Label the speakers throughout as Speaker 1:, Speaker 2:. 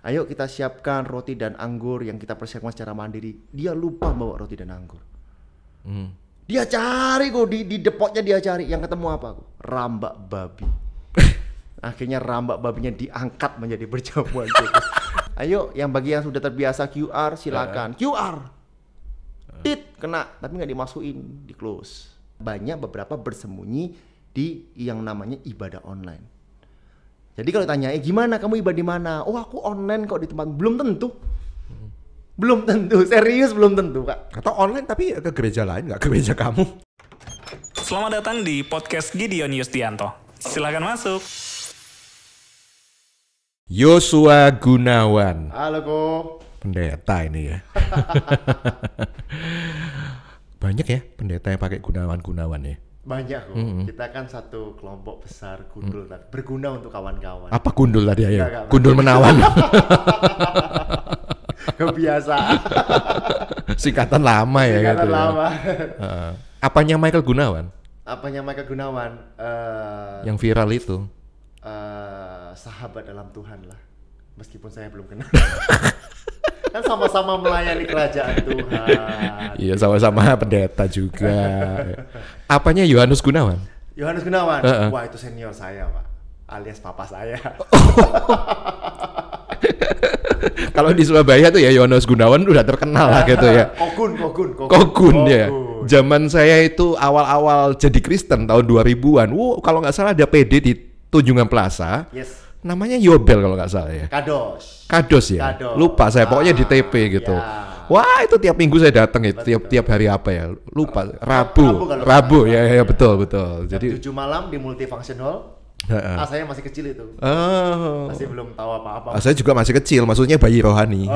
Speaker 1: Ayo kita siapkan roti dan anggur yang kita persiapkan secara mandiri. Dia lupa bawa roti dan anggur. Dia cari kok di depotnya, dia cari. Yang ketemu apa? Rambak babi. Akhirnya rambak babinya diangkat menjadi berjamuan. Ayo yang bagi yang sudah terbiasa QR silakan. QR. Tit kena tapi nggak dimasukin, di close. Banyak beberapa bersembunyi di yang namanya ibadah online. Jadi kalau tanya, gimana kamu ibadah di mana? Oh aku online kok di tempat. Belum tentu. Belum tentu, serius belum tentu Kak.
Speaker 2: Atau online tapi ke gereja lain, nggak ke gereja kamu.
Speaker 3: Selamat datang di podcast Gideon Yustianto. Silakan masuk.
Speaker 2: Yosua Gunawan.
Speaker 1: Halo Ko.
Speaker 2: Pendeta ini ya. Banyak ya pendeta yang pakai Gunawan ya.
Speaker 1: Banyak kok. Kita kan satu kelompok besar gundul berguna untuk kawan-kawan.
Speaker 2: Apa gundul tadi ayo?
Speaker 1: Enggak,
Speaker 2: Gundul menawan.
Speaker 1: Kebiasaan.
Speaker 2: Singkatan lama ya.
Speaker 1: Singkatan
Speaker 2: gitu
Speaker 1: lama.
Speaker 2: Ya. Apanya Michael Gunawan?
Speaker 1: Apanya Michael Gunawan?
Speaker 2: Yang viral itu.
Speaker 1: Sahabat dalam Tuhan lah. Meskipun saya belum kenal. Kan sama-sama melayani kerajaan Tuhan.
Speaker 2: Iya, sama-sama pendeta juga. Apanya Yohanes Gunawan?
Speaker 1: Yohanes Gunawan? Wah itu senior saya Pak, alias papa saya.
Speaker 2: Kalau di Surabaya tuh ya Yohanes Gunawan udah terkenal lah gitu ya. Kogun ya. Zaman saya itu awal-awal jadi Kristen tahun 2000-an. Kalau nggak salah ada PD di Tunjungan Plaza.
Speaker 1: Yes.
Speaker 2: Namanya Yobel kalau nggak salah ya. Kados ya.
Speaker 1: Kados.
Speaker 2: Lupa saya pokoknya di TP gitu.
Speaker 1: Ya.
Speaker 2: Wah itu tiap minggu saya datang itu tiap hari apa ya? Lupa. Rabu ya betul.
Speaker 1: Jadi 7 malam di multifunction hall. Saya masih kecil itu. Masih belum tahu apa-apa.
Speaker 2: Saya juga masih kecil, maksudnya bayi rohani.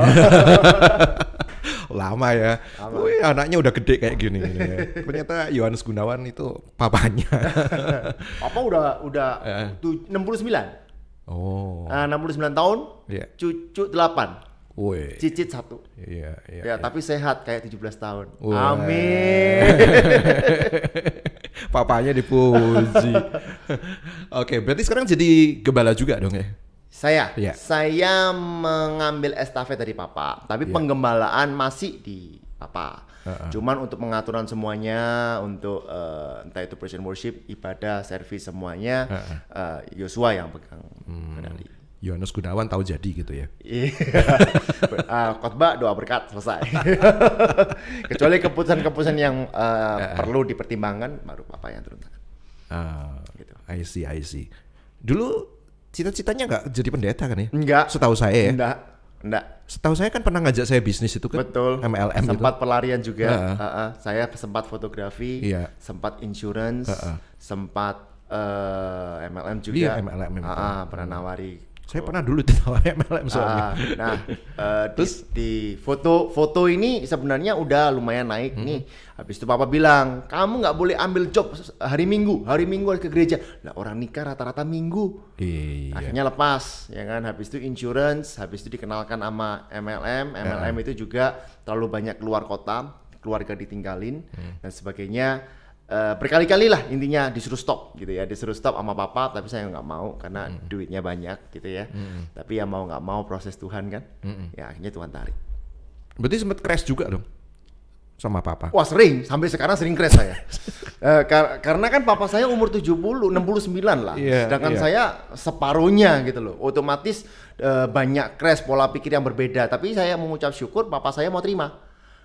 Speaker 2: Lama ya. Wih, anaknya udah gede kayak gini. Ternyata Yohanes Gunawan itu papanya.
Speaker 1: Papa udah 69.
Speaker 2: Oh.
Speaker 1: 69 tahun.
Speaker 2: Yeah.
Speaker 1: Cucu 8.
Speaker 2: Wih.
Speaker 1: Cicit 1.
Speaker 2: Iya.
Speaker 1: Ya, tapi sehat kayak 17 tahun.
Speaker 2: Wah.
Speaker 1: Amin.
Speaker 2: Papanya dipuji. Oke, berarti sekarang jadi gembala juga dong ya?
Speaker 1: Saya mengambil estafet dari papa, tapi penggembalaan masih di papa. Cuman untuk pengaturan semuanya, untuk entah itu praise and worship, ibadah, servis semuanya, Yosua yang pegang kendali.
Speaker 2: Yohanes Gunawan tahu jadi gitu ya?
Speaker 1: Khotbah, doa berkat, selesai. Kecuali keputusan-keputusan yang perlu dipertimbangkan, baru papa yang turun tangan.
Speaker 2: Gitu. I see. Dulu cita-citanya nggak jadi pendeta kan ya?
Speaker 1: Enggak.
Speaker 2: Setahu saya ya?
Speaker 1: Enggak.
Speaker 2: Setahu saya kan pernah ngajak saya bisnis itu kan?
Speaker 1: Betul.
Speaker 2: MLM
Speaker 1: sempat
Speaker 2: gitu.
Speaker 1: Pelarian juga. Saya sempat fotografi, sempat insurance, sempat MLM juga.
Speaker 2: Iya, MLM.
Speaker 1: Pernah nawari.
Speaker 2: Saya pernah dulu ditawari MLM soalnya.
Speaker 1: Terus di foto ini sebenarnya udah lumayan naik nih. Habis itu papa bilang, kamu nggak boleh ambil job hari Minggu harus ke gereja. Nah orang nikah rata-rata Minggu.
Speaker 2: Iya.
Speaker 1: Akhirnya lepas, ya kan. Habis itu insurance, habis itu dikenalkan sama MLM itu juga terlalu banyak keluar kota, keluarga ditinggalin dan sebagainya. Berkali-kali lah intinya disuruh stop gitu ya, disuruh stop sama papa, tapi saya nggak mau karena duitnya banyak gitu ya. Tapi ya mau nggak mau proses Tuhan kan, ya akhirnya Tuhan tarik.
Speaker 2: Berarti sempat crash juga dong sama papa?
Speaker 1: Wah sering, sampai sekarang sering crash saya. Karena kan papa saya umur 69 lah, sedangkan saya separuhnya gitu loh. Otomatis banyak crash, pola pikir yang berbeda. Tapi saya mengucap syukur papa saya mau terima.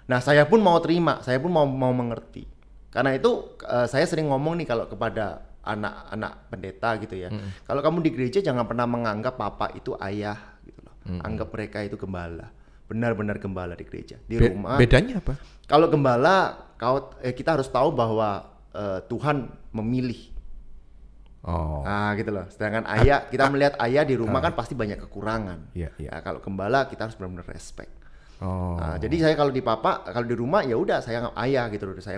Speaker 1: Nah saya pun mau terima, saya pun mau mengerti. Karena itu saya sering ngomong nih kalau kepada anak-anak pendeta gitu ya. Kalau kamu di gereja jangan pernah menganggap papa itu ayah gitu loh. Anggap mereka itu gembala. Benar-benar gembala di gereja. Di rumah.
Speaker 2: Bedanya apa?
Speaker 1: Kalau gembala kita harus tahu bahwa Tuhan memilih. Nah gitu loh. Sedangkan ayah, kita melihat ayah di rumah kan pasti banyak kekurangan. Nah, kalau gembala kita harus benar-benar respect. Nah, jadi saya kalau di papa, kalau di rumah ya udah saya ayah gitu loh, saya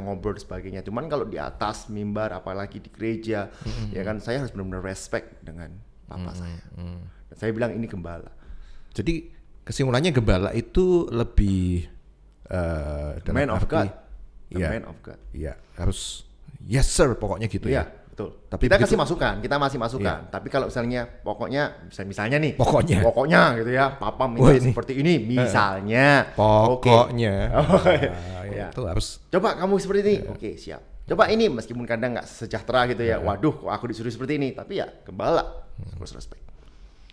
Speaker 1: ngobrol dan sebagainya. Cuman kalau di atas mimbar, apalagi di gereja, ya kan saya harus benar-benar respect dengan papa saya. Dan saya bilang ini gembala.
Speaker 2: Jadi kesimpulannya gembala itu lebih
Speaker 1: man of God.
Speaker 2: Iya.
Speaker 1: Man of God.
Speaker 2: Iya, harus yes sir pokoknya gitu ya.
Speaker 1: Betul.
Speaker 2: Tapi
Speaker 1: kita
Speaker 2: begitu,
Speaker 1: kasih masukan, kita masih masukan. Tapi kalau misalnya misalnya nih.
Speaker 2: Pokoknya
Speaker 1: gitu ya, papa minta seperti ini, misalnya.
Speaker 2: Pokoknya.
Speaker 1: Ya.
Speaker 2: Itu harus.
Speaker 1: Coba kamu seperti ini. Oke, siap. Coba ini meskipun kadang nggak sejahtera gitu ya. Waduh, kok aku disuruh seperti ini. Tapi ya gembala, harus respect.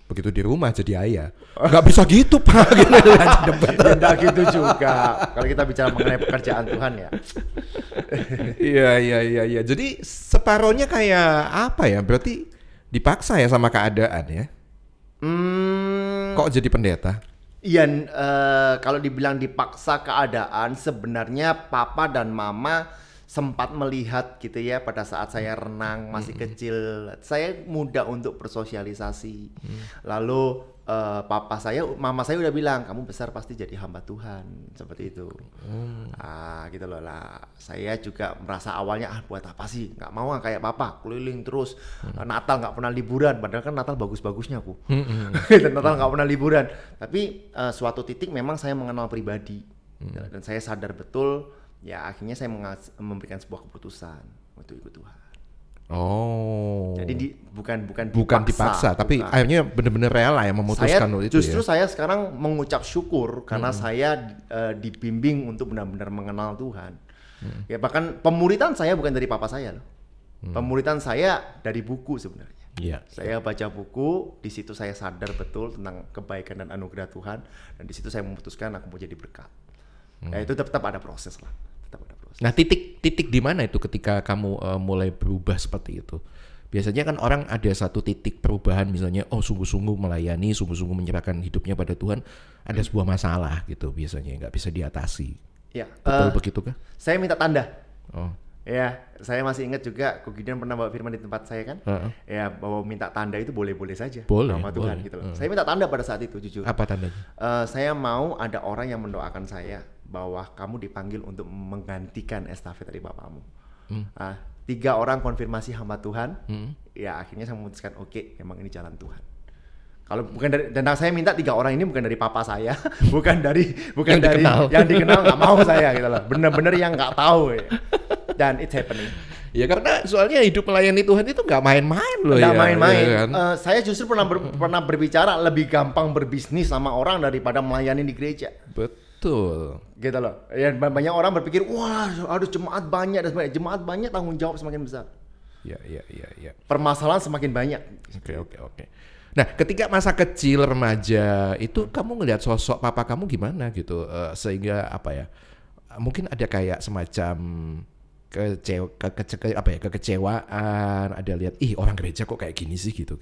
Speaker 2: Begitu di rumah jadi ayah, nggak bisa gitu Pak.
Speaker 1: Nggak gitu juga. Kalau kita bicara mengenai pekerjaan Tuhan ya.
Speaker 2: Iya. Jadi separohnya kayak apa ya? Berarti dipaksa ya sama keadaan ya? Kok jadi pendeta?
Speaker 1: Iya, kalau dibilang dipaksa keadaan, sebenarnya papa dan mama sempat melihat gitu ya pada saat saya renang masih kecil, saya mudah untuk bersosialisasi. Lalu mama saya udah bilang kamu besar pasti jadi hamba Tuhan seperti itu. Gitu loh lah. Saya juga merasa awalnya buat apa sih? Nggak mau kayak papa keliling terus. Natal nggak pernah liburan, padahal kan Natal bagus-bagusnya aku. Natal nggak pernah liburan. Tapi suatu titik memang saya mengenal pribadi dan saya sadar betul. Ya akhirnya saya memberikan sebuah keputusan untuk ikut Tuhan. Jadi bukan
Speaker 2: dipaksa, tapi akhirnya benar-benar rela ya memutuskan itu.
Speaker 1: Justru saya sekarang mengucap syukur karena saya dibimbing untuk benar-benar mengenal Tuhan. Ya bahkan pemuritan saya bukan dari papa saya loh. Pemuritan saya dari buku sebenarnya. Saya baca buku, di situ saya sadar betul tentang kebaikan dan anugerah Tuhan, dan di situ saya memutuskan aku mau jadi berkat. Ya itu tetap ada proses lah.
Speaker 2: Nah titik di mana itu ketika kamu mulai berubah seperti itu? Biasanya kan orang ada satu titik perubahan, misalnya sungguh-sungguh melayani, sungguh-sungguh menyerahkan hidupnya pada Tuhan, ada sebuah masalah gitu biasanya nggak bisa diatasi.
Speaker 1: Ya,
Speaker 2: betul begitu kah?
Speaker 1: Saya minta tanda. Ya, saya masih ingat juga Ko Gideon pernah bawa firman di tempat saya kan. Ya, bahwa minta tanda itu boleh-boleh saja sama Tuhan gitu loh. Saya minta tanda pada saat itu jujur.
Speaker 2: Apa tandanya?
Speaker 1: Saya mau ada orang yang mendoakan saya bahwa kamu dipanggil untuk menggantikan estafet dari bapamu. 3 orang konfirmasi hamba Tuhan. Ya akhirnya saya memutuskan oke, memang ini jalan Tuhan. Kalau bukan dari, dan saya minta 3 orang ini bukan dari papa saya, bukan dari yang dikenal nggak mau saya gitu loh. Bener-bener yang nggak tahu ya. Dan it's happening.
Speaker 2: Ya karena soalnya hidup melayani Tuhan itu nggak main-main loh.
Speaker 1: Nggak main-main. Ya, kan? Saya justru pernah berbicara lebih gampang berbisnis sama orang daripada melayani di gereja.
Speaker 2: Betul.
Speaker 1: Gitu loh. Ya, banyak orang berpikir, wah harus jemaat banyak dan sebagainya. Jemaat banyak, tanggung jawab semakin besar.
Speaker 2: Iya.
Speaker 1: Permasalahan semakin banyak.
Speaker 2: Oke. Nah, ketika masa kecil remaja itu kamu ngelihat sosok papa kamu gimana gitu, sehingga apa ya? Mungkin ada kayak semacam kekecewaan, ada lihat orang gereja kok kayak gini sih gitu.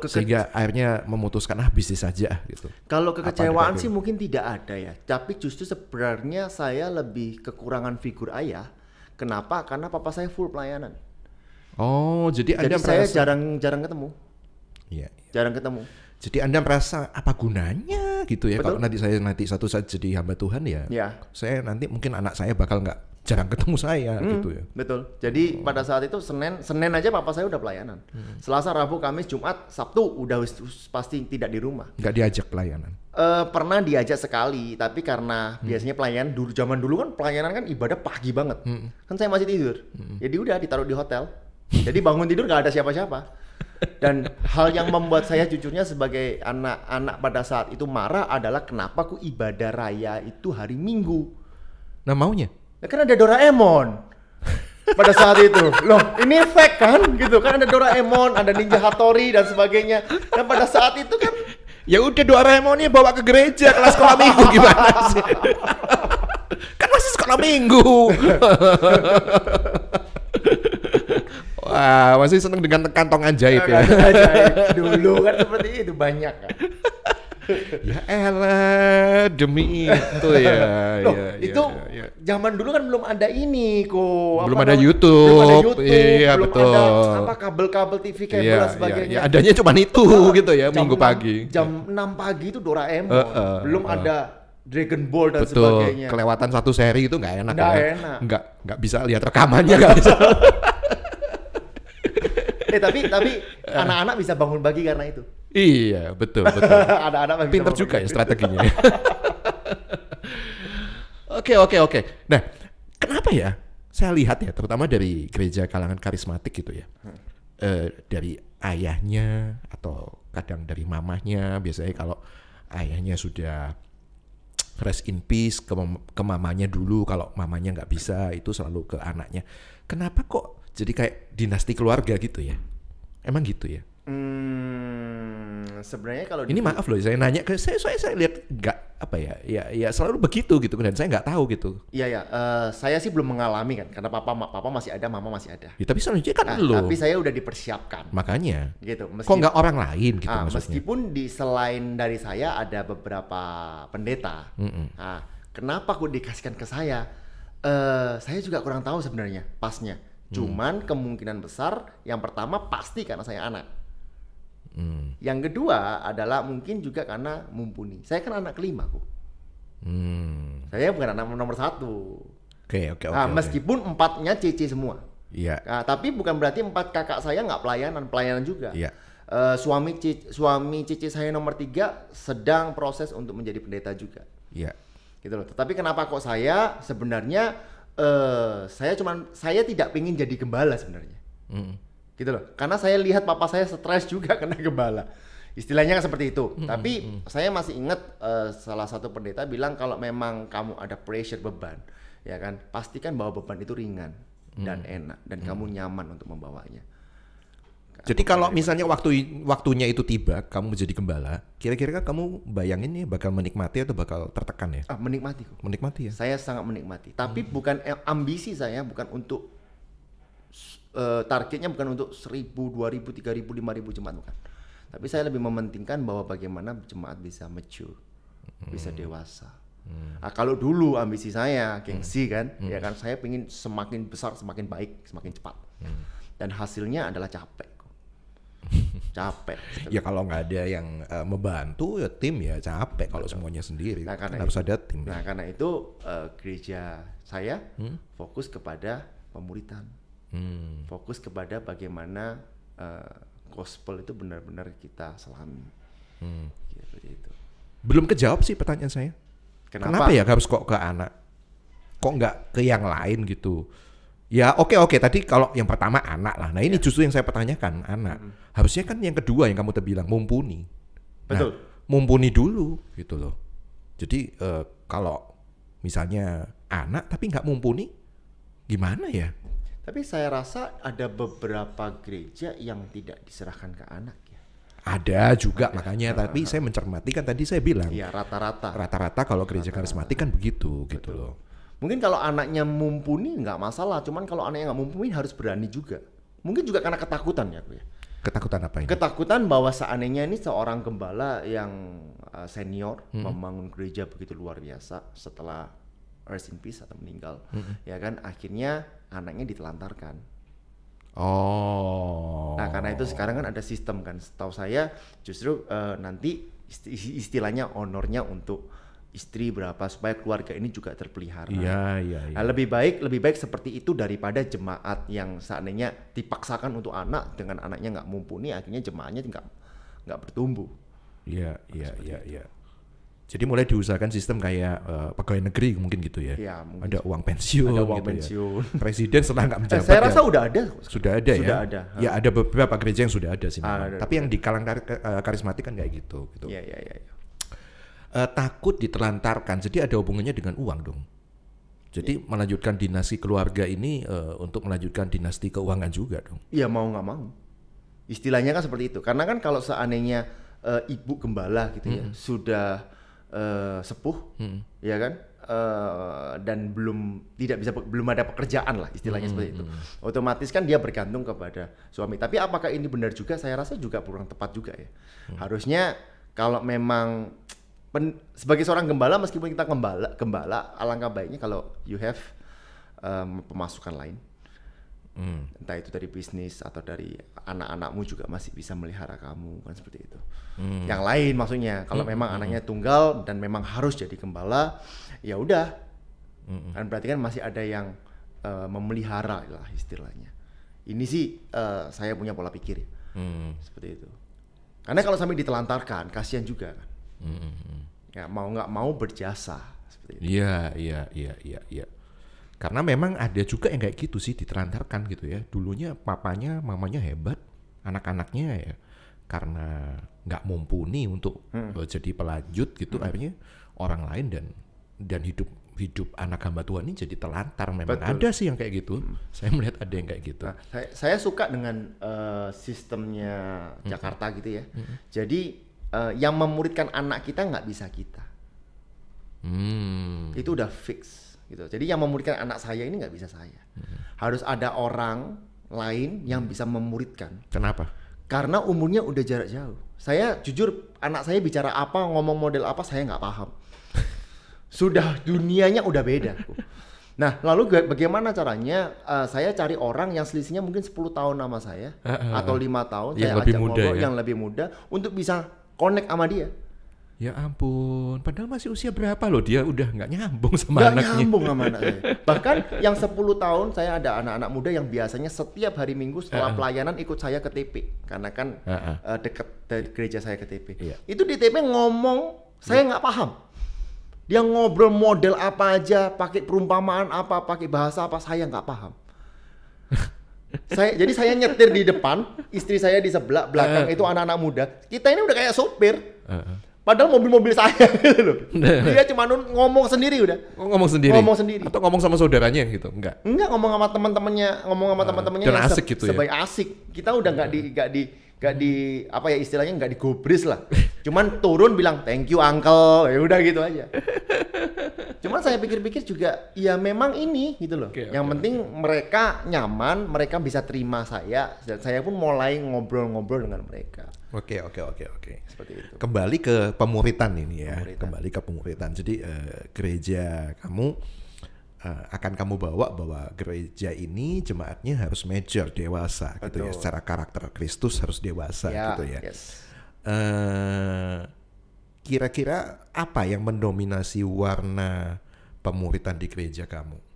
Speaker 2: Sehingga akhirnya memutuskan bisnis saja gitu.
Speaker 1: Kalau kekecewaan sih mungkin tidak ada ya, tapi justru sebenarnya saya lebih kekurangan figur ayah. Kenapa? Karena papa saya full pelayanan.
Speaker 2: Jadi Anda
Speaker 1: saya
Speaker 2: merasa
Speaker 1: jarang ketemu.
Speaker 2: Iya.
Speaker 1: Jarang ketemu.
Speaker 2: Jadi Anda merasa apa gunanya gitu ya? Betul. Kalau nanti satu saat jadi hamba Tuhan ya. Saya nanti mungkin anak saya bakal jarang ketemu saya gitu ya.
Speaker 1: Betul. Jadi pada saat itu Senin aja papa saya udah pelayanan. Selasa, Rabu, Kamis, Jumat, Sabtu udah pasti tidak di rumah.
Speaker 2: Nggak diajak pelayanan?
Speaker 1: Pernah diajak sekali, tapi karena biasanya pelayanan zaman dulu kan pelayanan kan ibadah pagi banget. Kan saya masih tidur. Jadi udah ditaruh di hotel. Jadi bangun tidur nggak ada siapa-siapa. Dan hal yang membuat saya jujurnya sebagai anak-anak pada saat itu marah adalah kenapa ku ibadah raya itu hari Minggu.
Speaker 2: Nah maunya?
Speaker 1: Kan ada Doraemon pada saat itu. Loh ini fake kan gitu kan, ada Doraemon, ada Ninja Hattori dan sebagainya. Dan pada saat itu kan
Speaker 2: ya udah Doraemonnya bawa ke gereja kelas sekolah minggu gimana sih? Kan masih sekolah minggu. Wah, masih seneng dengan kantong ajaib ya.
Speaker 1: Dulu kan seperti itu banyak kan.
Speaker 2: Ya elah, demi itu ya.
Speaker 1: Loh, itu zaman dulu kan belum ada ini kok.
Speaker 2: Belum ada YouTube. Iya,
Speaker 1: belum
Speaker 2: betul.
Speaker 1: ada kabel-kabel TV kabel dan sebagainya.
Speaker 2: Ya, adanya cuma itu gitu ya, Minggu pagi.
Speaker 1: Jam 6 pagi itu Doraemon. Belum ada Dragon Ball dan
Speaker 2: betul.
Speaker 1: Sebagainya.
Speaker 2: Kelewatan satu seri itu nggak enak.
Speaker 1: Enak.
Speaker 2: Nggak bisa lihat rekamannya, nggak bisa.
Speaker 1: Tapi anak-anak bisa bangun pagi karena itu.
Speaker 2: Iya, betul.
Speaker 1: Anak-anak
Speaker 2: pinter juga ya strateginya. Oke. Nah, kenapa ya saya lihat ya, terutama dari gereja kalangan karismatik gitu ya, dari ayahnya atau kadang dari mamahnya, biasanya kalau ayahnya sudah rest in peace ke mamanya dulu, kalau mamanya nggak bisa itu selalu ke anaknya. Kenapa kok jadi kayak dinasti keluarga gitu ya? Emang gitu ya?
Speaker 1: Sebenarnya kalau
Speaker 2: ini maaf loh, saya nanya ke saya lihat nggak apa ya selalu begitu gitu, dan saya nggak tahu gitu.
Speaker 1: Iya, saya sih belum mengalami kan, karena papa masih ada, mama masih ada.
Speaker 2: Ya, tapi selanjutnya kan lo.
Speaker 1: Tapi saya udah dipersiapkan.
Speaker 2: Makanya.
Speaker 1: Gitu.
Speaker 2: Kok nggak orang lain gitu maksudnya?
Speaker 1: Meskipun selain dari saya ada beberapa pendeta. Nah, kenapa kok dikasihkan ke saya? Saya juga kurang tahu sebenarnya pasnya. Cuman kemungkinan besar yang pertama pasti karena saya anak. Yang kedua adalah mungkin juga karena mumpuni. Saya kan anak kelima kok. Saya bukan anak nomor 1.
Speaker 2: Oke.
Speaker 1: Meskipun 4-nya Cici semua.
Speaker 2: Iya.
Speaker 1: Tapi bukan berarti 4 kakak saya nggak pelayanan juga.
Speaker 2: Iya.
Speaker 1: Suami Cici saya nomor 3 sedang proses untuk menjadi pendeta juga.
Speaker 2: Iya.
Speaker 1: Gitu loh. Tetapi kenapa kok saya sebenarnya saya tidak ingin jadi gembala sebenarnya. Gitu loh. Karena saya lihat papa saya stres juga kena gembala. Istilahnya kan seperti itu. Tapi saya masih ingat salah satu pendeta bilang kalau memang kamu ada pressure, beban, ya kan, pastikan bahwa beban itu ringan dan enak dan kamu nyaman untuk membawanya.
Speaker 2: Jadi kalau misalnya waktunya itu tiba, kamu menjadi gembala, kira-kira kamu bayangin nih bakal menikmati atau bakal tertekan ya?
Speaker 1: Menikmati kok.
Speaker 2: Menikmati ya?
Speaker 1: Saya sangat menikmati. Tapi bukan ambisi saya bukan untuk targetnya bukan untuk 1.000, 2.000, 3.000, 5.000 jemaat, bukan. Tapi saya lebih mementingkan bahwa bagaimana jemaat bisa mature, bisa dewasa. Kalau dulu ambisi saya gengsi kan, ya kan, saya pengen semakin besar, semakin baik, semakin cepat. Dan hasilnya adalah capek. Capek.
Speaker 2: Ya kalau nggak ada yang membantu ya tim ya capek. Kalau semuanya sendiri harus ada tim.
Speaker 1: Nah karena itu gereja saya fokus kepada pemuritan. Fokus kepada bagaimana gospel itu benar-benar kita selami. Seperti itu.
Speaker 2: Belum kejawab sih pertanyaan saya. Kenapa ya harus kok ke anak? Kok nggak ke yang lain gitu? Ya oke. Tadi kalau yang pertama anak lah. Nah ini justru yang saya pertanyakan, anak. Harusnya kan yang kedua yang kamu bilang mumpuni.
Speaker 1: Betul.
Speaker 2: Nah, mumpuni dulu gitu loh. Jadi kalau misalnya anak tapi nggak mumpuni, gimana ya?
Speaker 1: Tapi saya rasa ada beberapa gereja yang tidak diserahkan ke anak ya.
Speaker 2: Ada juga makanya, tapi saya mencermati kan tadi saya bilang.
Speaker 1: Iya rata-rata.
Speaker 2: Rata-rata kalau gereja karismatik kan begitu gitu loh.
Speaker 1: Mungkin kalau anaknya mumpuni nggak masalah, cuman kalau anaknya nggak mumpuni harus berani juga. Mungkin juga karena ketakutan ya, Bu ya.
Speaker 2: Ketakutan apa ini?
Speaker 1: Ketakutan bahwa seandainya ini seorang gembala yang senior membangun gereja begitu luar biasa setelah rest in peace atau meninggal, ya kan, akhirnya anaknya ditelantarkan. Nah karena itu sekarang kan ada sistem kan, setahu saya justru nanti istilahnya honornya untuk istri berapa supaya keluarga ini juga terpelihara.
Speaker 2: Iya.
Speaker 1: Nah, lebih baik seperti itu daripada jemaat yang seandainya dipaksakan untuk anak dengan anaknya nggak mumpuni, akhirnya jemaatnya nggak bertumbuh.
Speaker 2: Iya. Jadi mulai diusahakan sistem kayak pegawai negeri mungkin gitu ya.
Speaker 1: Iya,
Speaker 2: ada uang pensiun.
Speaker 1: Ada uang
Speaker 2: gitu
Speaker 1: pensiun.
Speaker 2: Ya. Presiden setelah nggak menjabat.
Speaker 1: Saya rasa udah ada.
Speaker 2: Sudah ada. Ya ada beberapa gereja yang sudah ada sih. Tapi yang di kalangan karismatik kan kayak gitu.
Speaker 1: Iya.
Speaker 2: Takut ditelantarkan, jadi ada hubungannya dengan uang dong. Jadi melanjutkan dinasti keluarga ini untuk melanjutkan dinasti keuangan juga dong.
Speaker 1: Iya mau nggak mau. Istilahnya kan seperti itu. Karena kan kalau seandainya ibu gembala gitu ya sudah sepuh, ya kan, dan belum ada pekerjaan lah istilahnya seperti itu. Otomatis kan dia bergantung kepada suami. Tapi apakah ini benar juga? Saya rasa juga kurang tepat juga ya. Harusnya kalau memang sebagai seorang gembala, meskipun kita gembala, alangkah baiknya kalau you have pemasukan lain. Entah itu dari bisnis atau dari anak-anakmu juga masih bisa melihara kamu, kan seperti itu. Yang lain maksudnya, kalau memang anaknya tunggal dan memang harus jadi gembala, ya udah. Kan berarti kan masih ada yang memelihara lah istilahnya. Ini sih saya punya pola pikir ya. Seperti itu. Karena kalau sampai ditelantarkan, kasihan juga kan. Ya mau nggak mau berjasa seperti itu.
Speaker 2: Iya. Karena memang ada juga yang kayak gitu sih ditelantarkan gitu ya. Dulunya papanya, mamanya hebat, anak-anaknya ya karena nggak mumpuni untuk jadi pelanjut gitu, akhirnya orang lain dan hidup anak hamba Tuhan ini jadi telantar. Memang ada sih yang kayak gitu. Saya melihat ada yang kayak gitu.
Speaker 1: Nah, saya suka dengan sistemnya Jakarta gitu ya. Jadi yang memuridkan anak kita nggak bisa kita. Itu udah fix gitu. Jadi yang memuridkan anak saya ini nggak bisa saya. Harus ada orang lain yang bisa memuridkan.
Speaker 2: Kenapa?
Speaker 1: Karena umurnya udah jarak jauh. Saya jujur, anak saya bicara apa, ngomong model apa, saya nggak paham. Sudah dunianya udah beda. Nah, lalu bagaimana caranya? Saya cari orang yang selisihnya mungkin 10 tahun sama saya atau 5 tahun.
Speaker 2: Yang
Speaker 1: saya
Speaker 2: lebih
Speaker 1: ajak
Speaker 2: muda
Speaker 1: ngobrol,
Speaker 2: ya?
Speaker 1: yang lebih muda untuk bisa connect sama dia.
Speaker 2: Ya ampun, padahal masih usia berapa loh, dia udah nggak nyambung sama
Speaker 1: Nggak
Speaker 2: anaknya.
Speaker 1: nyambung sama anak saya. Bahkan yang 10 tahun saya ada anak-anak muda yang biasanya setiap hari Minggu setelah pelayanan ikut saya ke TP. Karena kan dekat dari gereja saya ke TP.
Speaker 2: Iya.
Speaker 1: Itu di TP ngomong, saya nggak paham. Dia ngobrol model apa aja, pakai perumpamaan apa, pakai bahasa apa, saya nggak paham. Jadi saya nyetir di depan, istri saya di sebelah, belakang itu anak-anak muda. Kita ini udah kayak sopir. Padahal mobil-mobil saya gitu loh. Dia cuma ngomong sendiri udah.
Speaker 2: Ngomong sendiri?
Speaker 1: Ngomong sendiri.
Speaker 2: Atau ngomong sama saudaranya gitu? Enggak?
Speaker 1: Enggak, ngomong sama teman-temannya.
Speaker 2: Dan asik gitu ya?
Speaker 1: Sebaik asik. Kita udah nggak di apa ya istilahnya, nggak digubris lah. Cuman turun bilang thank you uncle, ya udah gitu aja. Cuman saya pikir-pikir juga ya memang ini gitu loh. Yang penting mereka nyaman, mereka bisa terima saya, dan saya pun mulai ngobrol-ngobrol dengan mereka.
Speaker 2: Oke.
Speaker 1: Seperti itu.
Speaker 2: Kembali ke pemuritan ini ya. Kembali ke pemuritan. Jadi gereja kamu akan kamu bawa bahwa gereja ini jemaatnya harus mature, dewasa. Betul. Gitu ya. Secara karakter Kristus harus dewasa gitu ya.
Speaker 1: Yes.
Speaker 2: Kira-kira apa yang mendominasi warna pemuritan di gereja kamu?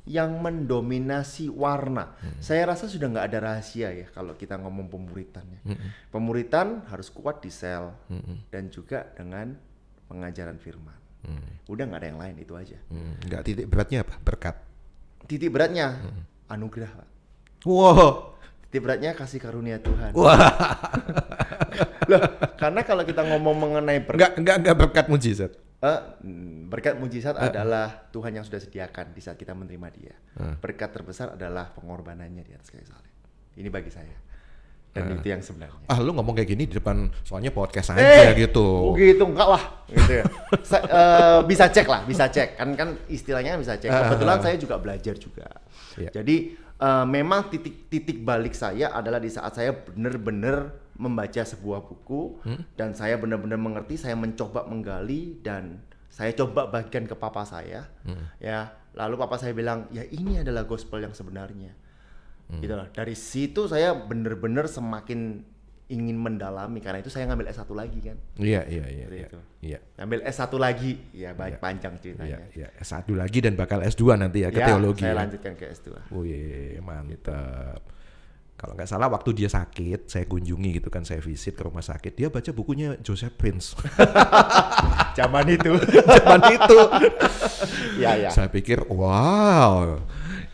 Speaker 1: Yang mendominasi warna, saya rasa sudah nggak ada rahasia ya kalau kita ngomong pemuritannya. Pemuritan harus kuat di sel dan juga dengan pengajaran firman. Udah nggak ada yang lain, itu aja.
Speaker 2: Nggak, titik beratnya apa? Berkat.
Speaker 1: Titik beratnya anugerah, Pak.
Speaker 2: Wow.
Speaker 1: Titik beratnya kasih karunia Tuhan.
Speaker 2: Wah.
Speaker 1: Loh, karena kalau kita ngomong mengenai berkat,
Speaker 2: enggak berkat mujizat.
Speaker 1: Berkat mujizat adalah Tuhan yang sudah sediakan di saat kita menerima Dia. Berkat terbesar adalah pengorbanannya di atas kayu salib. Ini bagi saya. Dan itu yang sebenarnya.
Speaker 2: Lu ngomong kayak gini di depan, soalnya podcast aja gitu.
Speaker 1: Oh gitu, enggak lah. Gitu ya. Bisa cek lah, bisa cek. Kan istilahnya bisa cek. Kebetulan saya juga belajar juga. Yeah. Jadi memang titik balik saya adalah di saat saya benar-benar membaca sebuah buku dan saya benar-benar mengerti, saya mencoba menggali dan saya coba bagikan ke papa saya. Ya, lalu papa saya bilang, "Ya ini adalah gospel yang sebenarnya." Gitu lah. Dari situ saya benar-benar semakin ingin mendalami, karena itu saya ngambil S1 lagi kan.
Speaker 2: Iya.
Speaker 1: Ngambil S1 lagi, ya panjang ceritanya.
Speaker 2: Iya, S1 lagi dan bakal S2 nanti ya, ke teologi.
Speaker 1: Saya
Speaker 2: ya.
Speaker 1: lanjutkan ke S2.
Speaker 2: Oh iya, mantap. Kalau nggak salah waktu dia sakit, saya kunjungi gitu kan, saya visit ke rumah sakit, dia baca bukunya Joseph Prince.
Speaker 1: Zaman itu. Ya.
Speaker 2: Saya pikir, wow,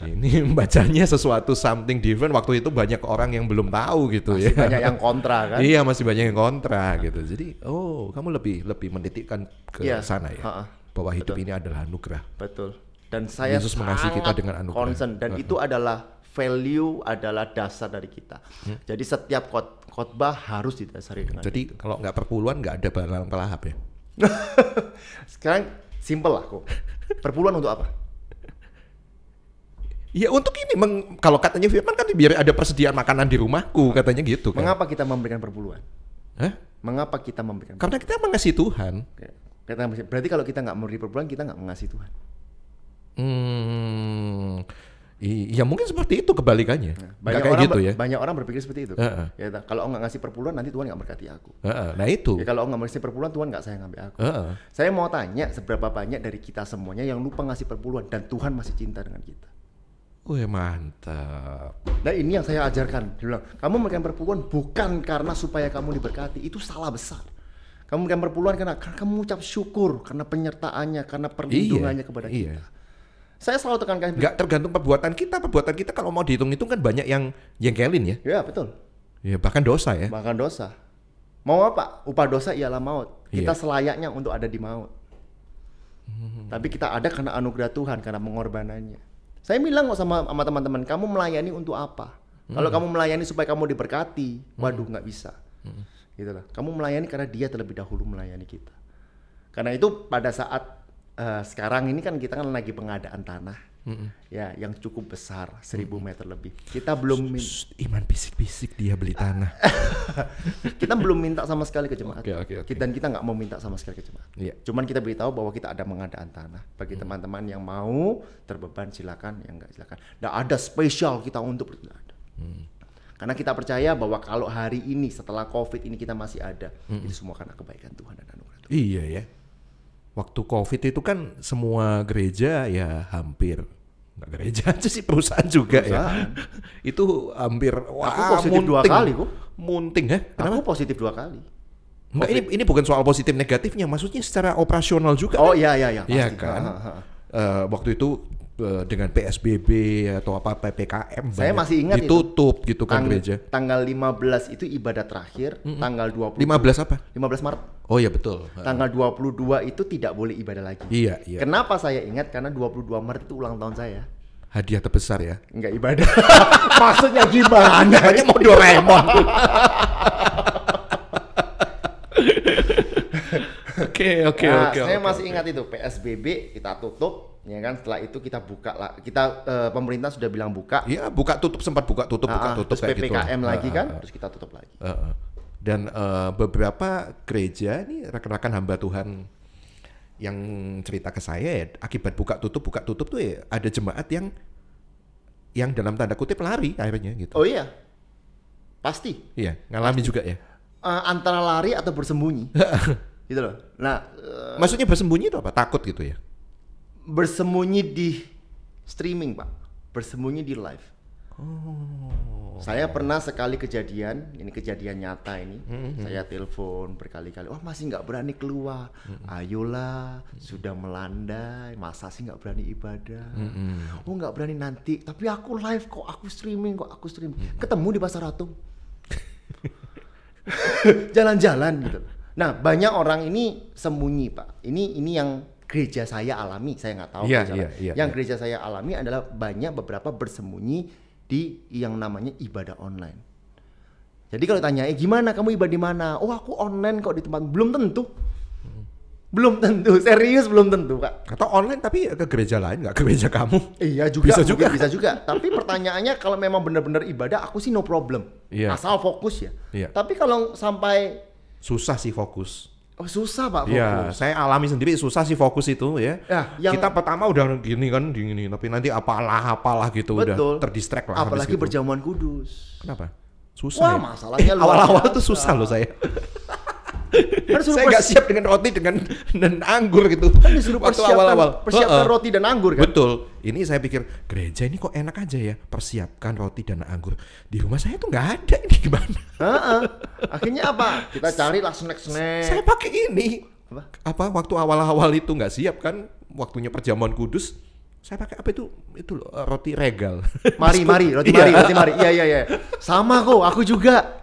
Speaker 2: ini bacanya sesuatu something different. Waktu itu banyak orang yang belum tahu gitu
Speaker 1: masih
Speaker 2: ya.
Speaker 1: Banyak yang kontra kan?
Speaker 2: Iya, masih banyak yang kontra gitu. Jadi, kamu lebih menitikkan ke sana ya, bahwa hidup ini adalah anugerah.
Speaker 1: Betul. Dan saya
Speaker 2: Yesus mengasihi kita dengan anugerah.
Speaker 1: Concern, dan itu adalah value, adalah dasar dari kita. Jadi setiap khotbah harus didasari dengan.
Speaker 2: Jadi kalau nggak perpuluhan nggak ada barang pelahap ya.
Speaker 1: Sekarang simple lah kok. Perpuluhan untuk apa?
Speaker 2: Ya untuk ini, kalau katanya Firman kan biar ada persediaan makanan di rumahku, katanya gitu kan.
Speaker 1: Mengapa kita memberikan perpuluhan?
Speaker 2: Hah?
Speaker 1: Mengapa kita memberikan
Speaker 2: Karena kita mengasihi Tuhan.
Speaker 1: Berarti kalau kita nggak memberi perpuluhan, kita nggak mengasihi Tuhan.
Speaker 2: Iya mungkin seperti itu kebalikannya.
Speaker 1: Banyak
Speaker 2: kayak
Speaker 1: orang
Speaker 2: gitu ya.
Speaker 1: Banyak orang berpikir seperti itu. Ya, kalau nggak ngasih perpuluhan nanti Tuhan nggak berkati aku.
Speaker 2: Nah itu.
Speaker 1: Ya, kalau nggak ngasih perpuluhan Tuhan nggak sayang sampai aku. Saya mau tanya, seberapa banyak dari kita semuanya yang lupa ngasih perpuluhan dan Tuhan masih cinta dengan kita?
Speaker 2: Wih mantap.
Speaker 1: Nah ini yang saya ajarkan. Dia bilang, kamu memberikan perpuluhan bukan karena supaya kamu diberkati, itu salah besar. Kamu memberikan perpuluhan karena kamu mengucap syukur, karena penyertaannya, karena perlindungannya kepada kita. Saya selalu tekankan.
Speaker 2: Nggak tergantung perbuatan kita kalau mau dihitung-hitung kan banyak yang jengkelin ya.
Speaker 1: Ya betul.
Speaker 2: Ya bahkan dosa ya.
Speaker 1: Bahkan dosa. Mau apa? Upah dosa ialah maut. Kita
Speaker 2: Iya.
Speaker 1: selayaknya untuk ada di maut. Tapi kita ada karena anugerah Tuhan, karena pengorbanannya. Saya bilang kok sama teman-teman, kamu melayani untuk apa? Kalau kamu melayani supaya kamu diberkati, waduh nggak bisa. Gitu lah. Kamu melayani karena Dia terlebih dahulu melayani kita. Karena itu pada saat sekarang ini kan kita kan lagi pengadaan tanah, ya yang cukup besar, 1.000 meter lebih. Kita belum
Speaker 2: Iman bisik-bisik dia beli tanah.
Speaker 1: kita belum minta sama sekali ke jemaat.
Speaker 2: Oke.
Speaker 1: Dan kita nggak mau minta sama sekali ke jemaat.
Speaker 2: Iya.
Speaker 1: Cuman kita beritahu bahwa kita ada pengadaan tanah. Bagi teman-teman yang mau terbeban silakan, yang nggak silakan. Nggak ada spesial kita untuk nggak ada. Karena kita percaya bahwa kalau hari ini setelah COVID ini kita masih ada, itu semua karena kebaikan Tuhan dan anugerah Tuhan.
Speaker 2: Iya ya. Waktu COVID itu kan semua gereja ya hampir, nggak gereja aja sih, perusahaan juga ya. Itu hampir,
Speaker 1: Aku positif 2 kali kok.
Speaker 2: Munting ya?
Speaker 1: Aku positif 2 kali.
Speaker 2: Enggak, ini bukan soal positif negatifnya, maksudnya secara operasional juga.
Speaker 1: Oh
Speaker 2: kan?
Speaker 1: iya
Speaker 2: Iya
Speaker 1: pasti.
Speaker 2: kan. Waktu itu dengan PSBB atau apa PPKM
Speaker 1: Saya
Speaker 2: banyak
Speaker 1: masih ingat
Speaker 2: ditutup gitu kan gereja.
Speaker 1: Tanggal 15 itu ibadah terakhir, tanggal 20
Speaker 2: 15 apa?
Speaker 1: 15 Maret.
Speaker 2: Oh iya betul.
Speaker 1: Tanggal 22 itu tidak boleh ibadah lagi.
Speaker 2: Iya.
Speaker 1: Kenapa saya ingat? Karena 22 Maret itu ulang tahun saya.
Speaker 2: Hadiah terbesar ya.
Speaker 1: Enggak ibadah. Maksudnya gimana?
Speaker 2: Hanya mau Doraemon. Oke.
Speaker 1: Saya masih ingat itu PSBB kita tutup, ya kan? Setelah itu kita buka lah. Pemerintah sudah bilang buka.
Speaker 2: Iya, buka tutup
Speaker 1: Terus
Speaker 2: kayak gitu.
Speaker 1: PPKM lagi kan? Terus kita tutup lagi.
Speaker 2: Dan beberapa gereja nih rekan-rekan hamba Tuhan yang cerita ke saya ya, akibat buka tutup tuh ya, ada jemaat yang dalam tanda kutip lari akhirnya gitu.
Speaker 1: Oh iya. Pasti.
Speaker 2: Iya, ngalami juga ya.
Speaker 1: Antara lari atau bersembunyi. Gitu loh. Nah,
Speaker 2: maksudnya bersembunyi itu apa? Takut gitu ya?
Speaker 1: bersembunyi di streaming, Pak. Bersembunyi di live. Saya pernah sekali kejadian, ini kejadian nyata ini. Saya telepon berkali-kali, wah masih nggak berani keluar. Ayolah, sudah melandai, masa sih nggak berani ibadah? Oh nggak berani nanti, tapi aku live kok, aku streaming. Ketemu di Pasar Ratu. Jalan-jalan gitu. Nah banyak orang ini sembunyi, Pak. Ini yang gereja saya alami, saya nggak tahu. Yang gereja saya alami adalah banyak beberapa bersembunyi di yang namanya ibadah online. Jadi kalau tanya, gimana kamu ibadah di mana? Oh aku online kok di tempat. Belum tentu. Belum tentu, serius belum tentu, Kak.
Speaker 2: Atau online tapi ke gereja lain, nggak ke gereja kamu.
Speaker 1: Iya juga, bisa juga. Tapi pertanyaannya kalau memang benar-benar ibadah, aku sih no problem. Asal fokus ya. Tapi kalau sampai
Speaker 2: susah sih fokus.
Speaker 1: Oh, susah Pak fokus.
Speaker 2: Iya, saya alami sendiri susah sih fokus itu ya. Kita pertama udah gini, tapi nanti apalah gitu.
Speaker 1: Betul.
Speaker 2: Udah terdistract lah.
Speaker 1: Apalagi berjamuan kudus.
Speaker 2: Kenapa? Susah.
Speaker 1: Wah, masalahnya
Speaker 2: awal-awal tuh susah loh saya. Saya nggak siap dengan roti dan anggur gitu.
Speaker 1: Kan disuruh
Speaker 2: persiapkan
Speaker 1: roti dan anggur kan.
Speaker 2: Betul. Ini saya pikir gereja ini kok enak aja ya, persiapkan roti dan anggur. Di rumah saya tuh nggak ada, ini gimana?
Speaker 1: Akhirnya apa? Kita carilah snack-snack.
Speaker 2: Saya pakai ini. Apa waktu awal-awal itu nggak siap kan, waktunya perjamuan kudus. Saya pakai apa itu loh, roti regal.
Speaker 1: Roti mari. Iya. Sama kok, aku juga.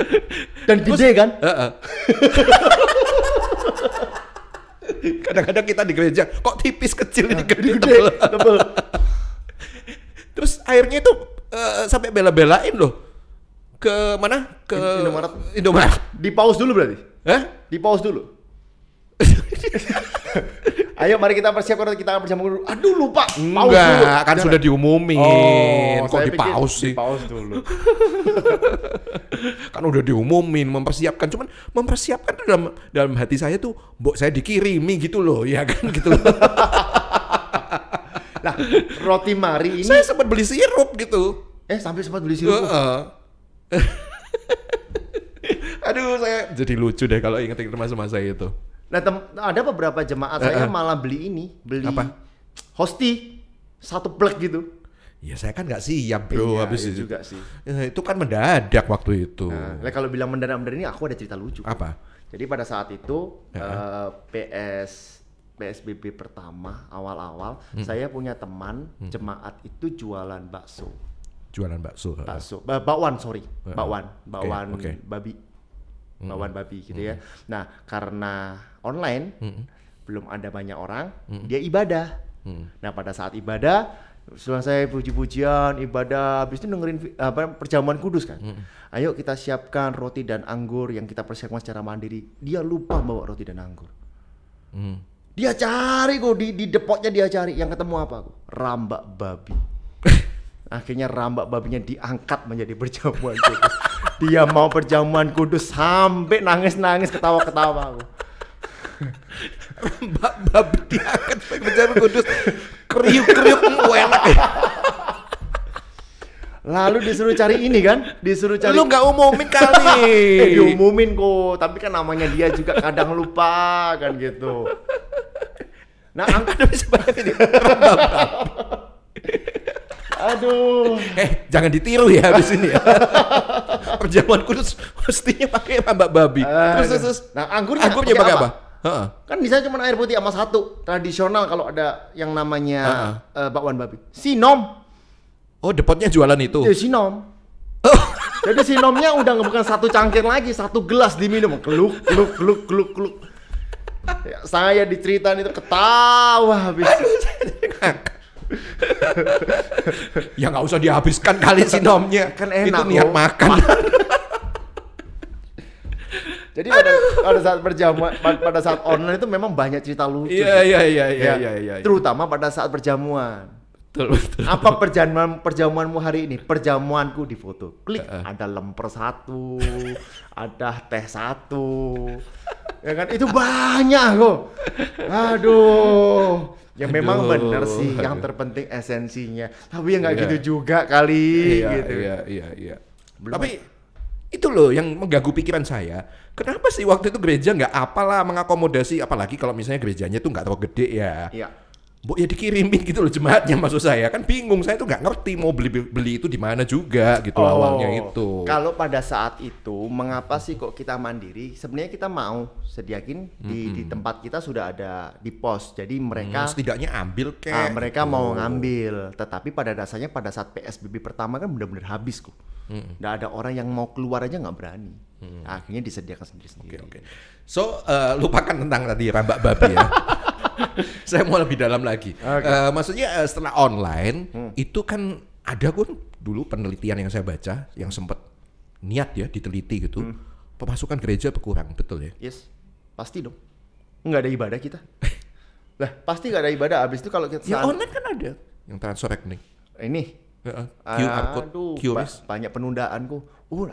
Speaker 1: Dan gede kan?
Speaker 2: Kadang-kadang kita di gereja kok tipis kecil ini gede
Speaker 1: tebel.
Speaker 2: Terus akhirnya itu sampai bela-belain loh. Ke mana? Ke Indomaret.
Speaker 1: Di pause dulu berarti? Di pause dulu. Ayo mari kita persiapkan, kita berjamuan dulu. Aduh lupa.
Speaker 2: Enggak, kan sudah diumumin. Kok di pause sih?
Speaker 1: Di pause dulu.
Speaker 2: Kan udah diumumin, mempersiapkan. Cuman mempersiapkan tuh dalam hati saya tuh, mbok saya dikirimi gitu loh, ya kan gitu loh.
Speaker 1: Nah, roti mari ini.
Speaker 2: Saya sempat beli sirup gitu.
Speaker 1: Sampai sempat beli sirup.
Speaker 2: Aduh, saya jadi lucu deh kalau ingat-ingat masa-masa itu.
Speaker 1: Nah, ada beberapa jemaat saya malah beli
Speaker 2: apa?
Speaker 1: Hosti 1 plek gitu.
Speaker 2: Ya saya kan nggak siap bro, habis itu
Speaker 1: juga sih.
Speaker 2: Itu kan mendadak waktu itu.
Speaker 1: Nah, kalau bilang mendadak ini aku ada cerita lucu.
Speaker 2: Apa?
Speaker 1: Jadi pada saat itu PSBB pertama awal-awal, saya punya teman jemaat itu jualan bakso.
Speaker 2: Jualan bakso.
Speaker 1: Bakwan, sorry. Bakwan
Speaker 2: Okay.
Speaker 1: babi. Bakwan babi gitu ya. Nah, karena online belum ada banyak orang, dia ibadah. Nah, pada saat ibadah selesai puji-pujian, ibadah, habis itu dengerin perjamuan kudus kan. Ayo kita siapkan roti dan anggur yang kita persiapkan secara mandiri. Dia lupa bawa roti dan anggur. Dia cari kok di depotnya, dia cari, yang ketemu apa kok? Rambak babi. Akhirnya rambak babinya diangkat menjadi perjamuan kudus. Dia mau perjamuan kudus sampai nangis-nangis, ketawa-ketawa aku.
Speaker 2: Rambak babi diangkat sebagai perjamuan kudus. Kriuk-kriuk enak ya.
Speaker 1: Lalu disuruh cari ini kan, disuruh cari.
Speaker 2: Lu nggak umumin kali.
Speaker 1: Diumumin kok, tapi kan namanya dia juga kadang lupa kan gitu. Nah, angkat bisa bayangin ya. Aduh.
Speaker 2: Jangan ditiru ya habis ini ya. Perjamuan kudus mestinya pakai rambak babi. Terus.
Speaker 1: Nah, anggurnya
Speaker 2: pakai apa?
Speaker 1: Kan bisa cuma air putih sama satu. Tradisional kalau ada yang namanya bakwan babi. Sinom.
Speaker 2: Oh, depotnya jualan itu.
Speaker 1: Ya, sinom. Jadi sinomnya udah bukan satu cangkir lagi, satu gelas diminum. Gluk. Ya, saya diceritain itu ketawa habis.
Speaker 2: Ya nggak usah dihabiskan kali sinomnya.
Speaker 1: Kan enak.
Speaker 2: Itu niat makan.
Speaker 1: Jadi pada saat perjamuan, pada saat online itu memang banyak cerita lucu.
Speaker 2: Iya.
Speaker 1: Terutama pada saat perjamuan.
Speaker 2: Betul.
Speaker 1: Apa perjamuanmu hari ini? Perjamuanku di foto. Klik, ada lemper satu, ada teh satu. Ya kan, itu banyak kok. Aduh. Ya memang benar sih, yang terpenting esensinya. Tapi ya nggak gitu juga kali.
Speaker 2: Iya. Tapi itu loh yang mengganggu pikiran saya. Kenapa sih waktu itu gereja nggak apalah mengakomodasi, apalagi kalau misalnya gerejanya tuh nggak terlalu gede ya.
Speaker 1: Iya.
Speaker 2: Ya dikirimin gitu loh jemaatnya, maksud saya kan bingung, saya tuh nggak ngerti mau beli itu di mana juga gitu awalnya itu.
Speaker 1: Kalau pada saat itu mengapa sih kok kita mandiri? Sebenarnya kita mau sediakin di tempat kita sudah ada di pos, jadi mereka
Speaker 2: setidaknya ambil
Speaker 1: mereka mau ngambil, tetapi pada dasarnya pada saat PSBB pertama kan benar-benar habis kok. Nggak ada orang yang mau keluar aja nggak berani. Akhirnya disediakan sendiri-sendiri.
Speaker 2: Okay. So lupakan tentang tadi rambak babi ya. Saya mau lebih dalam lagi. Maksudnya setelah online itu kan ada dulu penelitian yang saya baca yang sempat niat ya diteliti gitu. Pemasukan gereja berkurang, betul ya?
Speaker 1: Yes, pasti dong. Nggak ada ibadah kita. Lah pasti nggak ada ibadah. Abis itu kalau kita
Speaker 2: online kan ada yang transfer rekening.
Speaker 1: Ini
Speaker 2: QR code, QRIS.
Speaker 1: Banyak penundaan kok.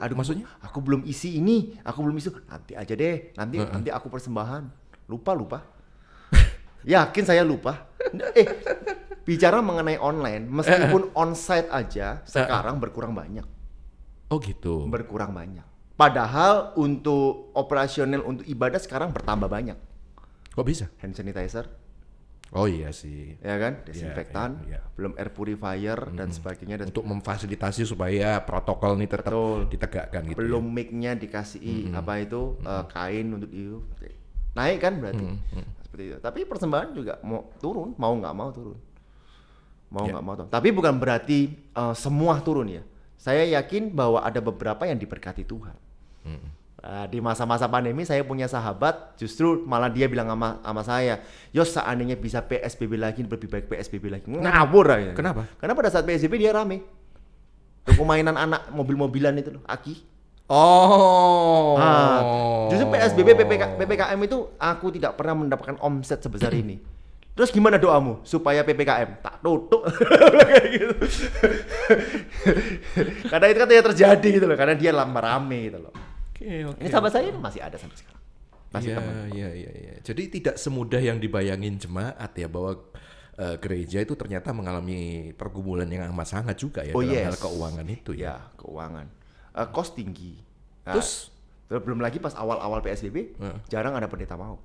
Speaker 1: Aduh,
Speaker 2: maksudnya?
Speaker 1: Aku belum isi ini, aku belum isi. Nanti aja deh, nanti aku persembahan. Lupa. Yakin saya lupa. Bicara mengenai online, meskipun onsite aja sekarang berkurang banyak.
Speaker 2: Oh gitu.
Speaker 1: Berkurang banyak. Padahal untuk operasional untuk ibadah sekarang bertambah banyak.
Speaker 2: Kok bisa?
Speaker 1: Hand sanitizer.
Speaker 2: Oh iya sih.
Speaker 1: Ya kan, desinfektan,
Speaker 2: iya.
Speaker 1: Belum air purifier dan sebagainya.
Speaker 2: Untuk memfasilitasi supaya protokol ini tetap ditegakkan gitu.
Speaker 1: Belum mic-nya dikasih kain untuk itu. Naik kan berarti. Seperti itu. Tapi persembahan juga mau turun, mau nggak mau turun. Tapi bukan berarti semua turun ya. Saya yakin bahwa ada beberapa yang diberkati Tuhan. Di masa-masa pandemi saya punya sahabat, justru malah dia bilang sama saya, Yos seandainya bisa PSBB lagi, lebih baik PSBB lagi. Ngawur aja.
Speaker 2: Kenapa?
Speaker 1: Karena pada saat PSBB dia rame. Toko mainan anak, mobil-mobilan itu loh, Aki. Justru PSBB, PPKM itu aku tidak pernah mendapatkan omset sebesar ini. Terus gimana doamu supaya PPKM tak tutup? Kayak gitu. Karena itu katanya terjadi gitu loh, karena dia lama rame gitu loh.
Speaker 2: Okay.
Speaker 1: Ini sahabat saya masih ada sampai sekarang.
Speaker 2: Iya. Jadi tidak semudah yang dibayangin jemaat ya, bahwa gereja itu ternyata mengalami pergumulan yang amat sangat juga ya dalam hal keuangan itu ya.
Speaker 1: Keuangan. Kos tinggi.
Speaker 2: Terus
Speaker 1: belum lagi pas awal-awal PSBB jarang ada pendeta mau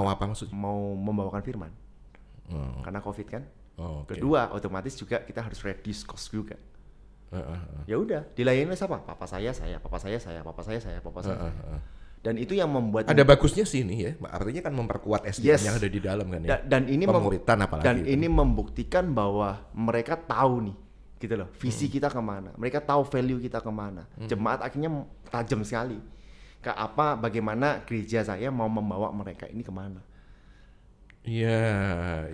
Speaker 2: apa maksudnya?
Speaker 1: Mau membawakan firman. Karena Covid kan.
Speaker 2: Okay.
Speaker 1: Kedua, otomatis juga kita harus reduce cost juga. Ya udah, dilayani siapa? Papa saya. Dan itu yang membuat
Speaker 2: ada bagusnya sih ini ya, artinya kan memperkuat SDM yang ada di dalam kan ya.
Speaker 1: Dan ini
Speaker 2: pemuritan apalagi.
Speaker 1: Dan ini membuktikan bahwa mereka tahu nih, gitu loh, visi kita kemana. Mereka tahu value kita kemana. Jemaat akhirnya tajam sekali. Bagaimana gereja saya mau membawa mereka ini kemana.
Speaker 2: Iya.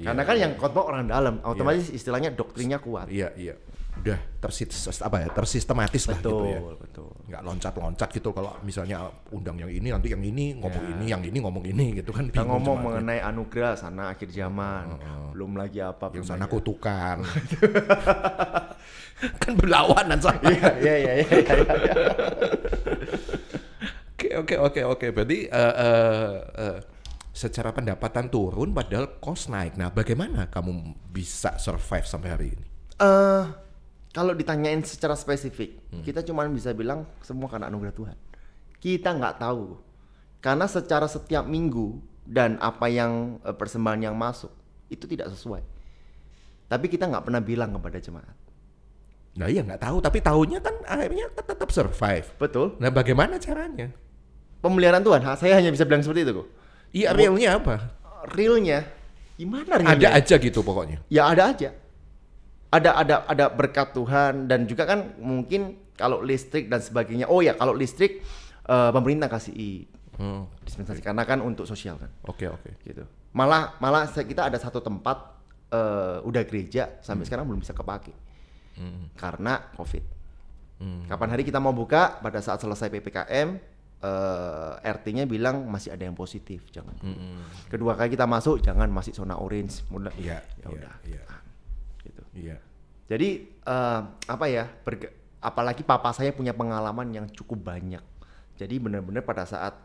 Speaker 1: Karena kan yang khotbah orang dalam, otomatis istilahnya doktrinnya kuat.
Speaker 2: Iya. Udah tersistematis lah gitu ya.
Speaker 1: Betul.
Speaker 2: Nggak loncat-loncat gitu kalau misalnya undang yang ini nanti yang ini ngomong ini, yang ini ngomong ini gitu kan.
Speaker 1: Kita ngomong mengenai anugerah sana akhir zaman, belum lagi apa
Speaker 2: yang sana kutukan. Kan berlawanan sama.
Speaker 1: Iya.
Speaker 2: Oke. Berarti secara pendapatan turun padahal cost naik. Nah, bagaimana kamu bisa survive sampai hari ini?
Speaker 1: Kalau ditanyain secara spesifik, kita cuma bisa bilang semua karena anugerah Tuhan. Kita nggak tahu, karena secara setiap minggu dan apa yang persembahan yang masuk itu tidak sesuai. Tapi kita nggak pernah bilang kepada jemaat.
Speaker 2: Nah iya nggak tahu, tapi tahunya kan akhirnya tetap survive.
Speaker 1: Betul.
Speaker 2: Nah bagaimana caranya?
Speaker 1: Pemeliharaan Tuhan, saya hanya bisa bilang seperti itu kok.
Speaker 2: Iya, realnya apa?
Speaker 1: Realnya, gimana realnya?
Speaker 2: Ada aja gitu pokoknya.
Speaker 1: Ya ada aja. Ada berkat Tuhan, dan juga kan mungkin kalau listrik dan sebagainya. Oh ya, kalau listrik pemerintah kasih dispensasi karena kan untuk sosial kan.
Speaker 2: Oke.
Speaker 1: Gitu. Malah kita ada satu tempat udah gereja sampai sekarang belum bisa kepake. Karena Covid. Kapan hari kita mau buka, pada saat selesai PPKM, RT-nya bilang masih ada yang positif, jangan. Kedua kali kita masuk, jangan, masih zona orange.
Speaker 2: Iya.
Speaker 1: Gitu.
Speaker 2: Iya.
Speaker 1: Jadi apalagi papa saya punya pengalaman yang cukup banyak. Jadi benar-benar pada saat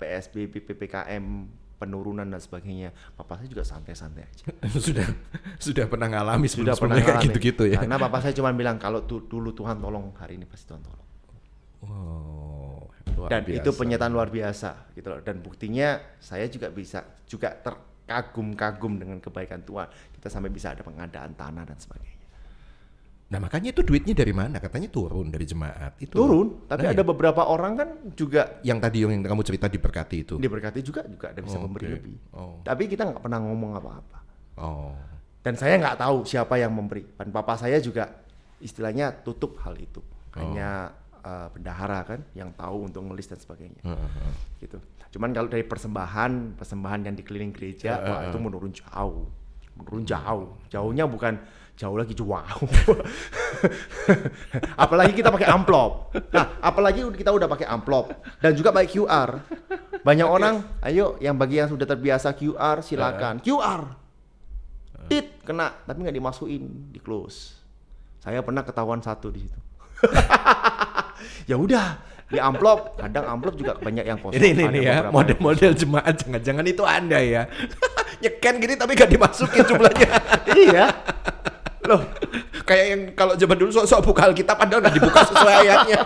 Speaker 1: PSBB, PPKM, penurunan dan sebagainya, papa saya juga santai-santai aja.
Speaker 2: sudah pernah ngalami kayak gitu-gitu ya.
Speaker 1: Karena papa saya cuma bilang kalau dulu Tuhan tolong, hari ini pasti Tuhan tolong.
Speaker 2: Wow.
Speaker 1: Dan biasa. Itu penyataan luar biasa gitu loh. Dan buktinya saya juga terkagum-kagum dengan kebaikan Tuhan. Kita sampai bisa ada pengadaan tanah dan sebagainya.
Speaker 2: Nah makanya itu duitnya dari mana? Katanya turun dari jemaat. Itu
Speaker 1: turun, tapi ada beberapa orang kan juga
Speaker 2: yang tadi yang kamu cerita diberkati itu.
Speaker 1: Diberkati juga ada bisa memberi lebih. Tapi kita nggak pernah ngomong apa-apa. Dan saya nggak tahu siapa yang memberi. Dan papa saya juga istilahnya tutup hal itu. Hanya bendahara kan yang tahu untuk ngelis dan sebagainya. Gitu. Cuman kalau dari persembahan yang di keliling gereja, wah itu menurun jauh. Jauhnya bukan jauh lagi, jauh. Apalagi kita pakai amplop. Nah, apalagi kita udah pakai amplop dan juga pakai QR. Banyak orang, ayo yang bagi yang sudah terbiasa QR silakan. QR. Tit kena, tapi nggak dimasukin, di close. Saya pernah ketahuan satu di situ. Ya udah, di amplop, kadang amplop juga banyak yang kosong.
Speaker 2: Ini ya, model-model jemaat jangan-jangan itu Anda ya. Nyeken gini tapi gak dimasukin jumlahnya.
Speaker 1: Iya. Loh,
Speaker 2: kayak yang kalau zaman dulu sok-sok buka Alkitab padahal gak dibuka sesuai ayatnya.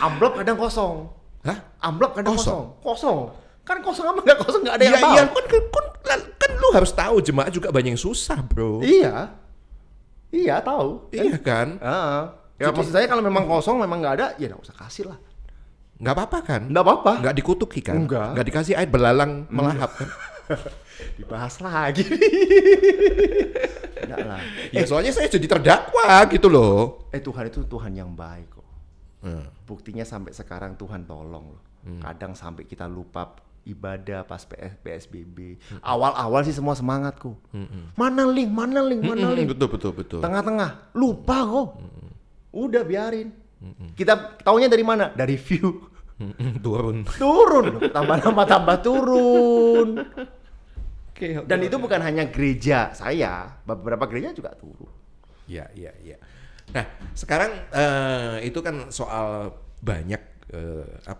Speaker 1: Amplop kadang kosong.
Speaker 2: Hah?
Speaker 1: Amplop kadang kosong. Kan kosong apa nggak kosong, nggak ada yang tahu.
Speaker 2: Iya, kan lu harus tahu jemaat juga banyak yang susah, bro.
Speaker 1: Iya tahu.
Speaker 2: Iya kan?
Speaker 1: Ya maksud saya kalau memang kosong, memang nggak ada, ya nggak usah kasih lah.
Speaker 2: Nggak apa-apa kan?
Speaker 1: Nggak apa-apa.
Speaker 2: Nggak dikutuki kan?
Speaker 1: Enggak.
Speaker 2: Nggak dikasih air belalang melahap kan?
Speaker 1: Dibahas lagi. Enggak lah.
Speaker 2: Ya soalnya saya jadi terdakwa gitu loh.
Speaker 1: Tuhan itu Tuhan yang baik kok. Buktinya sampai sekarang Tuhan tolong loh. Kadang sampai kita lupa ibadah pas PSBB. Awal-awal sih semua semangat kok. Mana link.
Speaker 2: Betul.
Speaker 1: Tengah-tengah lupa kok. Udah biarin. Kita taunya dari mana? Dari view.
Speaker 2: Turun.
Speaker 1: Tambah turun. Dan itu bukan hanya gereja saya, beberapa gereja juga turun.
Speaker 2: Iya. Nah, sekarang itu kan soal banyak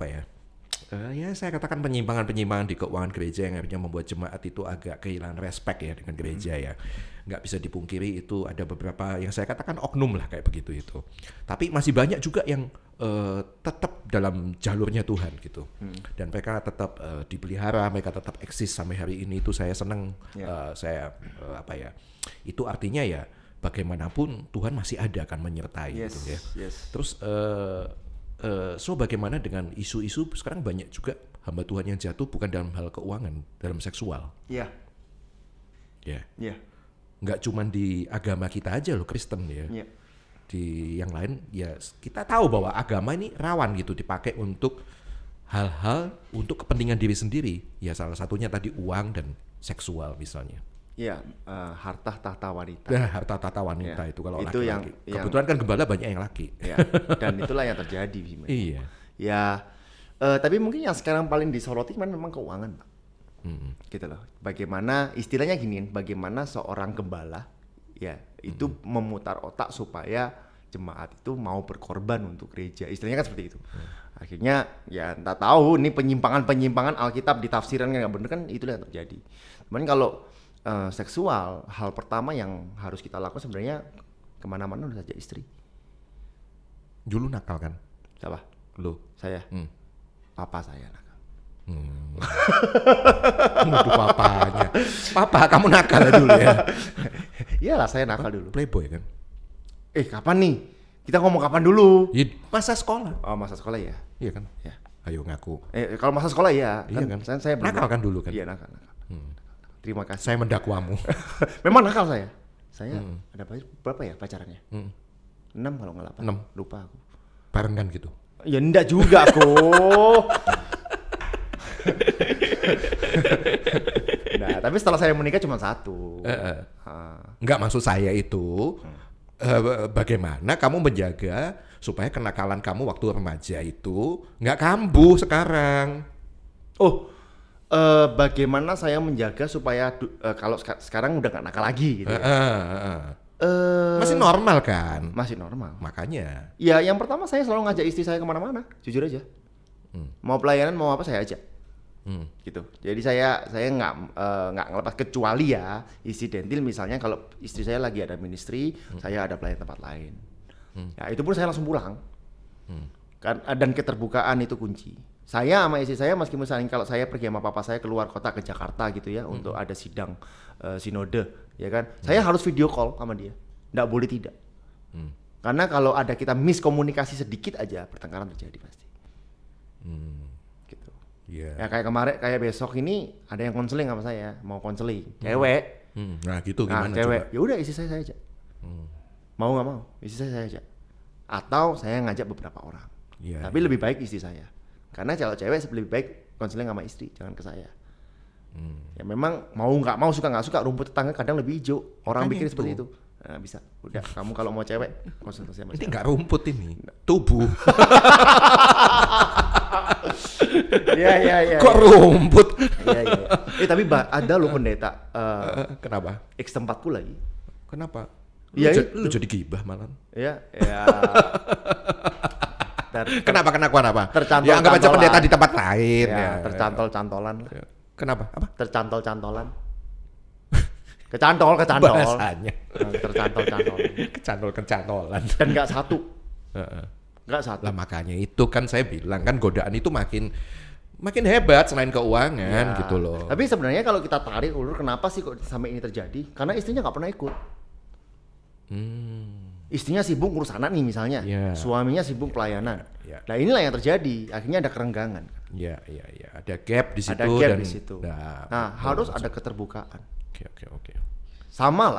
Speaker 2: ya saya katakan penyimpangan di keuangan gereja yang akhirnya membuat jemaat itu agak kehilangan respect ya dengan gereja ya. Nggak bisa dipungkiri itu ada beberapa yang saya katakan oknum lah kayak begitu itu. Tapi masih banyak juga yang tetap dalam jalurnya Tuhan gitu. Dan mereka tetap dipelihara, mereka tetap eksis sampai hari ini. Itu saya senang. Itu artinya ya bagaimanapun Tuhan masih ada akan menyertai gitu ya.
Speaker 1: Yes.
Speaker 2: Terus So bagaimana dengan isu-isu sekarang banyak juga hamba Tuhan yang jatuh bukan dalam hal keuangan, dalam seksual.
Speaker 1: Iya.
Speaker 2: Ya.
Speaker 1: Iya.
Speaker 2: Nggak cuma di agama kita aja loh, Kristen ya.
Speaker 1: Iya.
Speaker 2: Di yang lain ya kita tahu bahwa agama ini rawan gitu dipakai untuk hal-hal untuk kepentingan diri sendiri. Ya salah satunya tadi uang dan seksual misalnya.
Speaker 1: Iya, harta tahta wanita.
Speaker 2: Nah, harta tahta wanita
Speaker 1: Ya,
Speaker 2: itu kalau
Speaker 1: itu
Speaker 2: laki-laki.
Speaker 1: yang
Speaker 2: Kebetulan kan gembala banyak yang laki.
Speaker 1: Ya, dan itulah yang terjadi.
Speaker 2: Iya.
Speaker 1: Ya, tapi mungkin yang sekarang paling disoroti kan memang keuangan, Pak. Gitu loh. Bagaimana istilahnya gini, bagaimana seorang gembala ya itu memutar otak supaya jemaat itu mau berkorban untuk gereja. Istilahnya kan seperti itu. Akhirnya ya entah tahu ini penyimpangan Alkitab ditafsirkan nggak benar kan, itulah yang terjadi. Cuman kalau seksual, hal pertama yang harus kita lakukan sebenarnya kemana-mana udah saja istri.
Speaker 2: Dulu nakal kan?
Speaker 1: Siapa?
Speaker 2: Lo?
Speaker 1: Saya. Papa saya nakal.
Speaker 2: Waduh papanya. Papa kamu nakal ya dulu ya?
Speaker 1: Iyalah saya nakal dulu.
Speaker 2: Playboy kan?
Speaker 1: Kapan nih? Kita ngomong kapan dulu?
Speaker 2: Ya, masa sekolah.
Speaker 1: Oh, masa sekolah ya?
Speaker 2: Iya kan?
Speaker 1: Ya.
Speaker 2: Ayo ngaku.
Speaker 1: Kalau masa sekolah ya.
Speaker 2: Iya kan?
Speaker 1: Saya
Speaker 2: nakal kan dulu kan?
Speaker 1: Iya nakal. Terima kasih.
Speaker 2: Saya mendakwamu.
Speaker 1: Memang nakal saya. Saya ada berapa ya pacarannya? 6 kalau nggak 8.
Speaker 2: 6.
Speaker 1: Lupa aku.
Speaker 2: Barengan gitu?
Speaker 1: Ya enggak juga kok. Nah, tapi setelah saya menikah cuma 1.
Speaker 2: Enggak, maksud saya itu bagaimana kamu menjaga supaya kenakalan kamu waktu remaja itu nggak kambuh sekarang.
Speaker 1: Bagaimana saya menjaga supaya kalau sekarang udah nggak nakal lagi gitu ya?
Speaker 2: Masih normal kan?
Speaker 1: Masih normal.
Speaker 2: Makanya.
Speaker 1: Ya yang pertama saya selalu ngajak istri saya kemana-mana, jujur aja. Mau pelayanan mau apa saya ajak. Gitu. Jadi saya nggak ngelepas, kecuali ya insidentil misalnya kalau istri saya lagi ada ministry, saya ada pelayanan tempat lain. Ya itu pun saya langsung pulang. Kan, dan keterbukaan itu kunci. Saya sama istri saya meskipun misalnya kalau saya pergi sama papa saya keluar kota ke Jakarta gitu ya untuk ada sidang sinode, ya kan, saya harus video call sama dia, nggak boleh tidak. Karena kalau ada kita miskomunikasi sedikit aja pertengkaran terjadi pasti. Gitu.
Speaker 2: Yeah.
Speaker 1: Ya kayak kemarin, kayak besok ini ada yang konseling sama saya, mau konseling, cewek.
Speaker 2: Nah gitu gimana
Speaker 1: cewek.
Speaker 2: coba?
Speaker 1: Ya udah istri saya ajak. Mau nggak mau, istri saya ajak. Atau saya ngajak beberapa orang.
Speaker 2: Yeah,
Speaker 1: tapi lebih baik istri saya. Karena kalau cewek lebih baik konseling sama istri, jangan ke saya. Ya memang mau nggak mau, suka nggak suka, rumput tetangga kadang lebih hijau. Orang pikir seperti itu. Nah, bisa. Udah, kamu kalau mau cewek konsultasi sama saya.
Speaker 2: Ini nggak rumput ini, tubuh.
Speaker 1: Iya.
Speaker 2: Kok rumput?
Speaker 1: Iya. Tapi ada loh pendeta.
Speaker 2: Kenapa?
Speaker 1: X tempatku lagi.
Speaker 2: Kenapa?
Speaker 1: Ya
Speaker 2: lu jadi gibah malah.
Speaker 1: Ya.
Speaker 2: Kenapa?
Speaker 1: Tercantol.
Speaker 2: Ya anggap aja pendeta di tempat lain.
Speaker 1: Ya. Tercantol-cantolan.
Speaker 2: Kenapa? Apa?
Speaker 1: Tercantol-cantolan. Kecantol.
Speaker 2: Bahasanya.
Speaker 1: Kecantol-cantolan. Dan nggak satu. Nggak satu.
Speaker 2: Lah makanya itu kan saya bilang kan godaan itu makin hebat selain keuangan gitu loh.
Speaker 1: Tapi sebenarnya kalau kita tarik ulur, kenapa sih kok sampai ini terjadi? Karena istrinya nggak pernah ikut. Istrinya sibuk ngurus anak nih misalnya, suaminya sibuk pelayanan. Nah inilah yang terjadi, akhirnya ada kerenggangan.
Speaker 2: Iya. Ada gap di situ.
Speaker 1: Di situ. Nah harus ada keterbukaan.
Speaker 2: Oke.
Speaker 1: Sama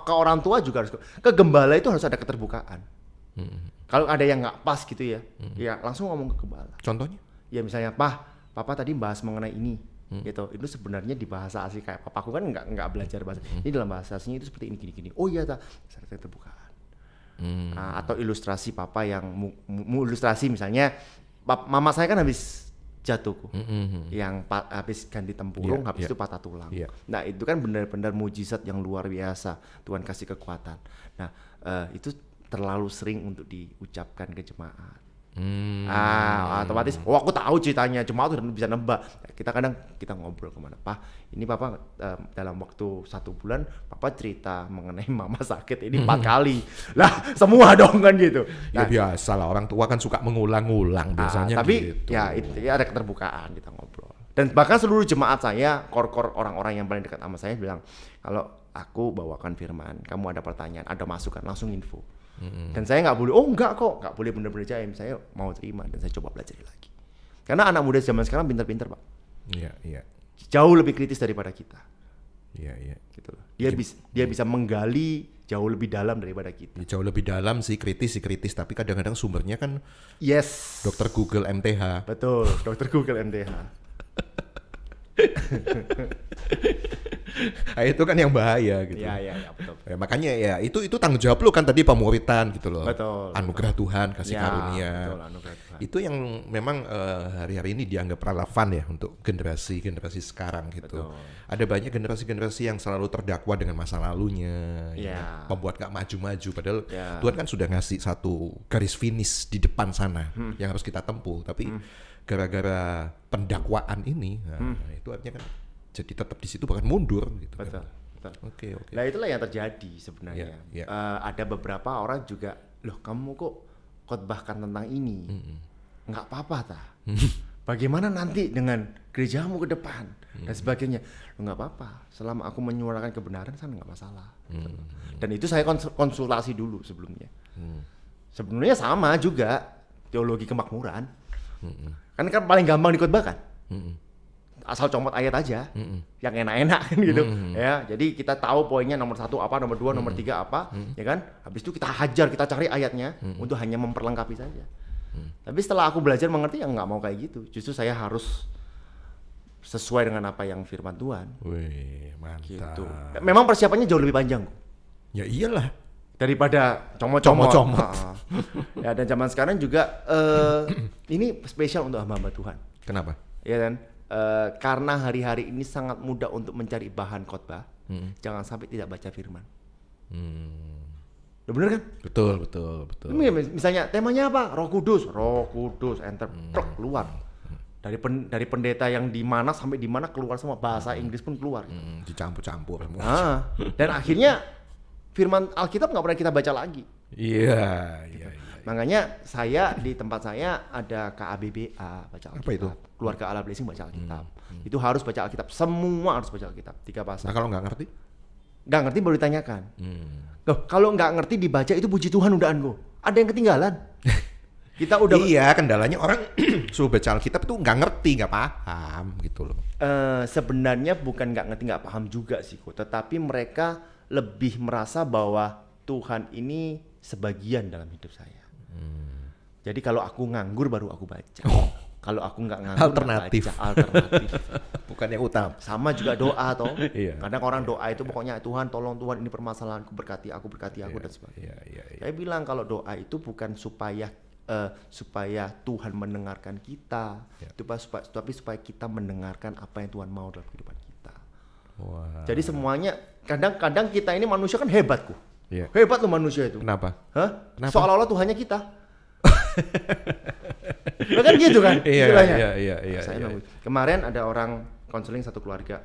Speaker 1: ke orang tua juga harus. Ke gembala itu harus ada keterbukaan. Kalau ada yang nggak pas gitu ya, ya langsung ngomong ke gembala.
Speaker 2: Contohnya?
Speaker 1: Ya misalnya, Papa tadi bahas mengenai ini. Gitu. Itu sebenarnya di bahasa asli, kayak papaku kan nggak belajar bahasa. Ini dalam bahasa aslinya itu seperti ini gini. Oh iya, ada keterbukaan. Nah, atau ilustrasi papa yang ilustrasi misalnya mama saya kan habis jatuh yang habis ganti tempurung, habis itu patah tulang. Nah itu kan benar-benar mujizat yang luar biasa, Tuhan kasih kekuatan. Nah itu terlalu sering untuk diucapkan ke jemaat. Otomatis aku tahu ceritanya, cuma aku bisa nebak. Kita ngobrol kemana, Pak, ini Papa dalam waktu 1 bulan Papa cerita mengenai mama sakit ini 4 kali lah, semua dong kan gitu.
Speaker 2: Ya biasa lah, orang tua kan suka mengulang-ulang biasanya
Speaker 1: tapi gitu. Itu ada keterbukaan, kita ngobrol. Dan bahkan seluruh jemaat saya, core orang-orang yang paling dekat sama saya bilang, kalau aku bawakan firman, kamu ada pertanyaan, ada masukan, langsung info. Dan saya nggak boleh, oh enggak kok, nggak boleh bener-bener jaim. Saya mau terima dan saya coba pelajari lagi. Karena anak muda zaman sekarang pintar-pintar, Pak.
Speaker 2: Iya.
Speaker 1: Jauh lebih kritis daripada kita.
Speaker 2: Iya.
Speaker 1: Gitu. Dia bisa menggali jauh lebih dalam daripada kita.
Speaker 2: Jauh lebih dalam sih kritis, tapi kadang-kadang sumbernya kan
Speaker 1: Yes.
Speaker 2: Dokter Google MTH.
Speaker 1: Betul, Dokter Google MTH.
Speaker 2: Nah, itu kan yang bahaya gitu.
Speaker 1: Iya, betul.
Speaker 2: Ya, makanya ya itu tanggung jawab lu kan tadi pemuritan gitu loh.
Speaker 1: Betul.
Speaker 2: Anugerah Tuhan, kasih karunia.
Speaker 1: Betul, anugerah Tuhan.
Speaker 2: Itu yang memang hari-hari ini dianggap relevan ya untuk generasi sekarang gitu.
Speaker 1: Betul.
Speaker 2: Ada banyak generasi yang selalu terdakwa dengan masa lalunya,
Speaker 1: Ya.
Speaker 2: membuat gak maju-maju. Padahal
Speaker 1: Ya.
Speaker 2: Tuhan kan sudah ngasih satu garis finish di depan sana yang harus kita tempuh. Tapi gara-gara pendakwaan ini, itu artinya kan jadi tetap di situ bahkan mundur gitu.
Speaker 1: Betul.
Speaker 2: Kan. Oke.
Speaker 1: Nah itulah yang terjadi sebenarnya.
Speaker 2: Ya.
Speaker 1: Ada beberapa orang juga, loh kamu kok khotbahkan tentang ini, nggak apa-apa ta? Bagaimana nanti dengan gerejamu ke depan dan sebagainya? Loh, nggak apa-apa. Selama aku menyuarakan kebenaran sana nggak masalah. Dan itu saya konsultasi dulu sebelumnya. Sebenarnya sama juga teologi kemakmuran. Kan paling gampang dikhotbahkan. Asal comot ayat aja, yang enak-enak kan gitu, ya. Jadi kita tahu poinnya nomor 1 apa, nomor 2, nomor 3 apa, ya kan. Habis itu kita hajar, kita cari ayatnya untuk hanya memperlengkapi saja. Tapi setelah aku belajar mengerti, ya nggak mau kayak gitu. Justru saya harus sesuai dengan apa yang firman Tuhan.
Speaker 2: Wih, mantap.
Speaker 1: Gitu. Memang persiapannya jauh lebih panjang
Speaker 2: Ya iyalah.
Speaker 1: daripada comot-comot.
Speaker 2: Comot-comot.
Speaker 1: Ya, dan zaman sekarang juga ini spesial untuk hamba-hamba Tuhan.
Speaker 2: Kenapa?
Speaker 1: Ya kan? Karena hari-hari ini sangat mudah untuk mencari bahan khotbah, jangan sampai tidak baca firman. Udah bener kan?
Speaker 2: Betul.
Speaker 1: Misalnya temanya apa? Roh Kudus, enter, keluar. Dari pendeta yang di mana sampai di mana keluar semua, bahasa Inggris pun keluar.
Speaker 2: Dicampur-campur semua.
Speaker 1: Dan akhirnya firman Alkitab nggak pernah kita baca lagi.
Speaker 2: Iya.
Speaker 1: Makanya saya di tempat saya ada KABBA baca Alkitab.
Speaker 2: Apa itu?
Speaker 1: Keluarga Allah Blessing baca Alkitab. Itu harus baca Alkitab. Semua harus baca Alkitab. 3 pasal.
Speaker 2: Nah kalau nggak ngerti?
Speaker 1: Nggak ngerti baru ditanyakan. Loh, kalau nggak ngerti dibaca itu puji Tuhan udahan kok. Ada yang ketinggalan. Kita udah.
Speaker 2: Iya, kendalanya orang suruh baca Alkitab itu nggak ngerti, nggak paham gitu loh.
Speaker 1: Sebenarnya bukan nggak ngerti, nggak paham juga sih kok. Tetapi mereka lebih merasa bahwa Tuhan ini sebagian dalam hidup saya. Jadi kalau aku nganggur baru aku baca. Kalau aku nggak nganggur
Speaker 2: Alternatif.
Speaker 1: Alternatif.
Speaker 2: Bukan yang utama.
Speaker 1: Sama juga doa toh.
Speaker 2: Iya.
Speaker 1: Kadang orang doa itu pokoknya Tuhan tolong Tuhan ini permasalahanku, berkati aku dan sebagainya.
Speaker 2: Iya.
Speaker 1: Saya bilang kalau doa itu bukan supaya Tuhan mendengarkan kita, tapi supaya kita mendengarkan apa yang Tuhan mau dalam kehidupan kita.
Speaker 2: Wah.
Speaker 1: Jadi semuanya kadang-kadang kita ini manusia kan hebat kok.
Speaker 2: Iya.
Speaker 1: Hebat loh manusia itu.
Speaker 2: Kenapa? Kenapa?
Speaker 1: Seolah-olah Tuhannya kita. Kan gitu kan?
Speaker 2: Iya.
Speaker 1: Kemarin ada orang konseling satu keluarga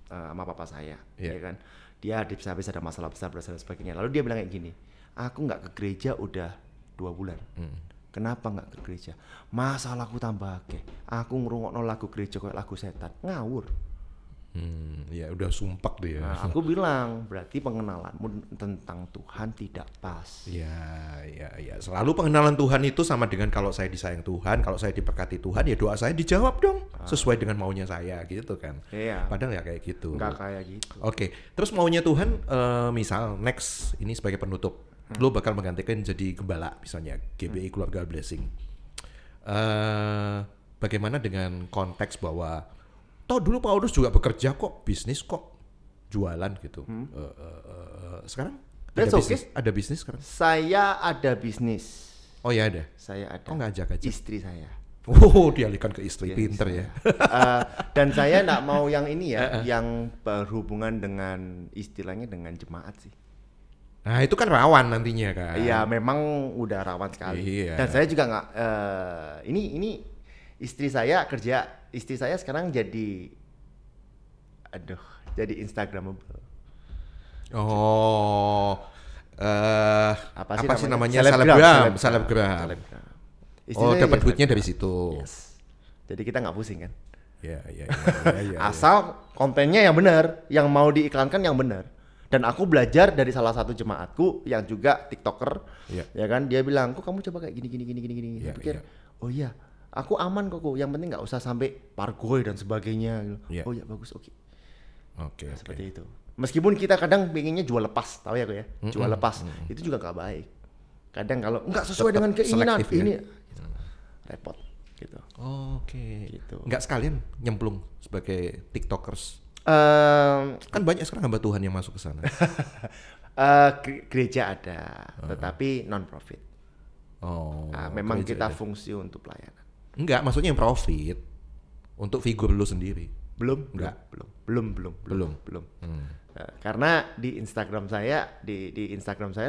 Speaker 1: sama papa saya, ya kan? Dia habis ada masalah besar dan sebagainya. Lalu dia bilang kayak gini, aku nggak ke gereja udah 2 bulan. Kenapa nggak ke gereja? Masalahku tambah akeh. Aku ngrungokno lagu gereja kayak lagu setan. Ngawur.
Speaker 2: Ya udah sumpek dia.
Speaker 1: Nah, aku bilang berarti pengenalanmu tentang Tuhan tidak pas.
Speaker 2: Ya. Selalu pengenalan Tuhan itu sama dengan kalau saya disayang Tuhan, kalau saya diberkati Tuhan, ya doa saya dijawab dong sesuai dengan maunya saya gitu kan.
Speaker 1: Iya.
Speaker 2: Padahal ya kayak gitu.
Speaker 1: Enggak kayak gitu.
Speaker 2: Oke. Terus maunya Tuhan, misal next ini sebagai penutup, lo bakal menggantikan jadi gembala misalnya GBI Keluarga Blessing. Bagaimana dengan konteks bahwa toh dulu Paulus juga bekerja kok, bisnis kok, jualan gitu. Sekarang ada bisnis sekarang?
Speaker 1: Saya ada bisnis.
Speaker 2: Oh ya ada.
Speaker 1: Saya ada.
Speaker 2: Oh nggak ajak aja.
Speaker 1: Istri saya.
Speaker 2: Dialihkan ke istri, pinter ya.
Speaker 1: Dan saya nggak mau yang ini ya, yang berhubungan dengan istilahnya dengan jemaat sih.
Speaker 2: Nah itu kan rawan nantinya kan.
Speaker 1: Iya memang udah rawan sekali.
Speaker 2: Iya.
Speaker 1: Dan saya juga nggak. Ini istri saya sekarang jadi Instagramable.
Speaker 2: Oh,
Speaker 1: apa
Speaker 2: sih namanya? Selebgram. Oh, dapat duitnya dari situ.
Speaker 1: Yes. Jadi kita nggak pusing kan?
Speaker 2: Iya.
Speaker 1: Asal kontennya yang benar, yang mau diiklankan yang benar. Dan aku belajar dari salah satu jemaatku yang juga TikToker, ya kan, dia bilang, kok kamu coba kayak gini. Saya pikir, oh iya, aku aman kok, yang penting nggak usah sampai pargoy dan sebagainya. Oh iya bagus, oke. Seperti itu. Meskipun kita kadang pengennya jual lepas, tahu ya aku ya, jual lepas itu juga nggak baik. Kadang kalau nggak sesuai dengan keinginan ini repot gitu.
Speaker 2: Gitu. Nggak sekalian nyemplung sebagai TikTokers. Kan banyak sekarang hamba Tuhan yang masuk ke sana.
Speaker 1: Gereja ada, tetapi non profit. Memang kita fungsi untuk pelayanan.
Speaker 2: Enggak, maksudnya yang profit untuk figur lu sendiri. Belum.
Speaker 1: Karena di Instagram saya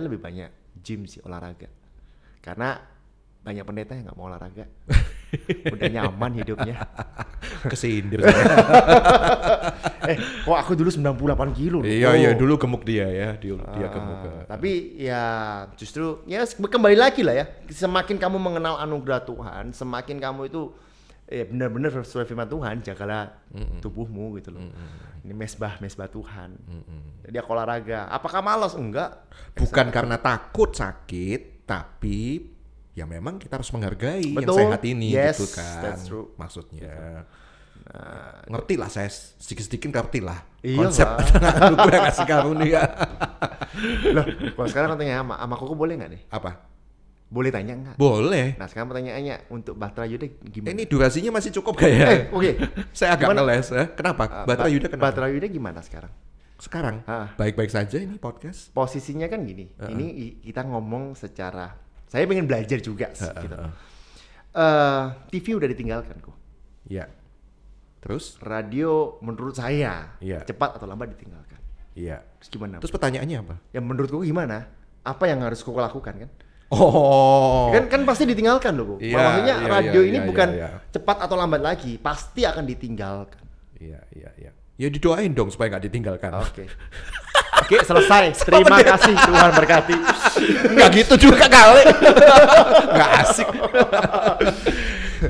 Speaker 1: lebih banyak gym sih, olahraga. Karena banyak pendeta yang nggak mau olahraga, udah nyaman hidupnya.
Speaker 2: Kesindir.
Speaker 1: Kok aku dulu 98 kilo.
Speaker 2: Iya, dulu gemuk dia ya, dia gemuk.
Speaker 1: Tapi ya justru ya kembali lagi lah ya. Semakin kamu mengenal anugerah Tuhan, semakin kamu itu benar-benar sesuai firman Tuhan, jagalah tubuhmu gitu loh. Ini mesbah Tuhan. Jadi aku olahraga. Apakah malas? Enggak.
Speaker 2: Bukan karena takut sakit, tapi ya memang kita harus menghargai yang sehat ini, gitu kan.
Speaker 1: That's true.
Speaker 2: Maksudnya. Ngerti lah, saya sedikit-sedikit ngerti lah.
Speaker 1: Iya,
Speaker 2: konsep anak gue yang ngasih kamu nih ya.
Speaker 1: Loh, kalau sekarang katanya sama Koko boleh nggak nih?
Speaker 2: Apa?
Speaker 1: Boleh tanya nggak?
Speaker 2: Boleh.
Speaker 1: Nah sekarang pertanyaannya untuk Bahtera Yuda gimana?
Speaker 2: Ini durasinya masih cukup gak ya?
Speaker 1: Oke.
Speaker 2: Saya agak ngeles ya. Kenapa? Bahtera Yuda kenapa?
Speaker 1: Bahtera Yuda gimana sekarang?
Speaker 2: Sekarang? Baik-baik saja ini podcast.
Speaker 1: Posisinya kan gini. Ini kita ngomong secara, saya pengen belajar juga gitu. TV udah ditinggalkan kok.
Speaker 2: Iya. Terus?
Speaker 1: Radio menurut saya cepat atau lambat ditinggalkan.
Speaker 2: Iya.
Speaker 1: Terus gimana?
Speaker 2: Terus pertanyaannya apa?
Speaker 1: Ya menurutku gimana? Apa yang harus kau lakukan kan? Kan pasti ditinggalkan loh. Maksudnya radio ini bukan cepat atau lambat lagi, pasti akan ditinggalkan.
Speaker 2: Iya. Ya didoain dong supaya nggak ditinggalkan.
Speaker 1: Oke, selesai. Terima kasih, Tuhan berkati.
Speaker 2: Nggak gitu juga kali. Nggak asik.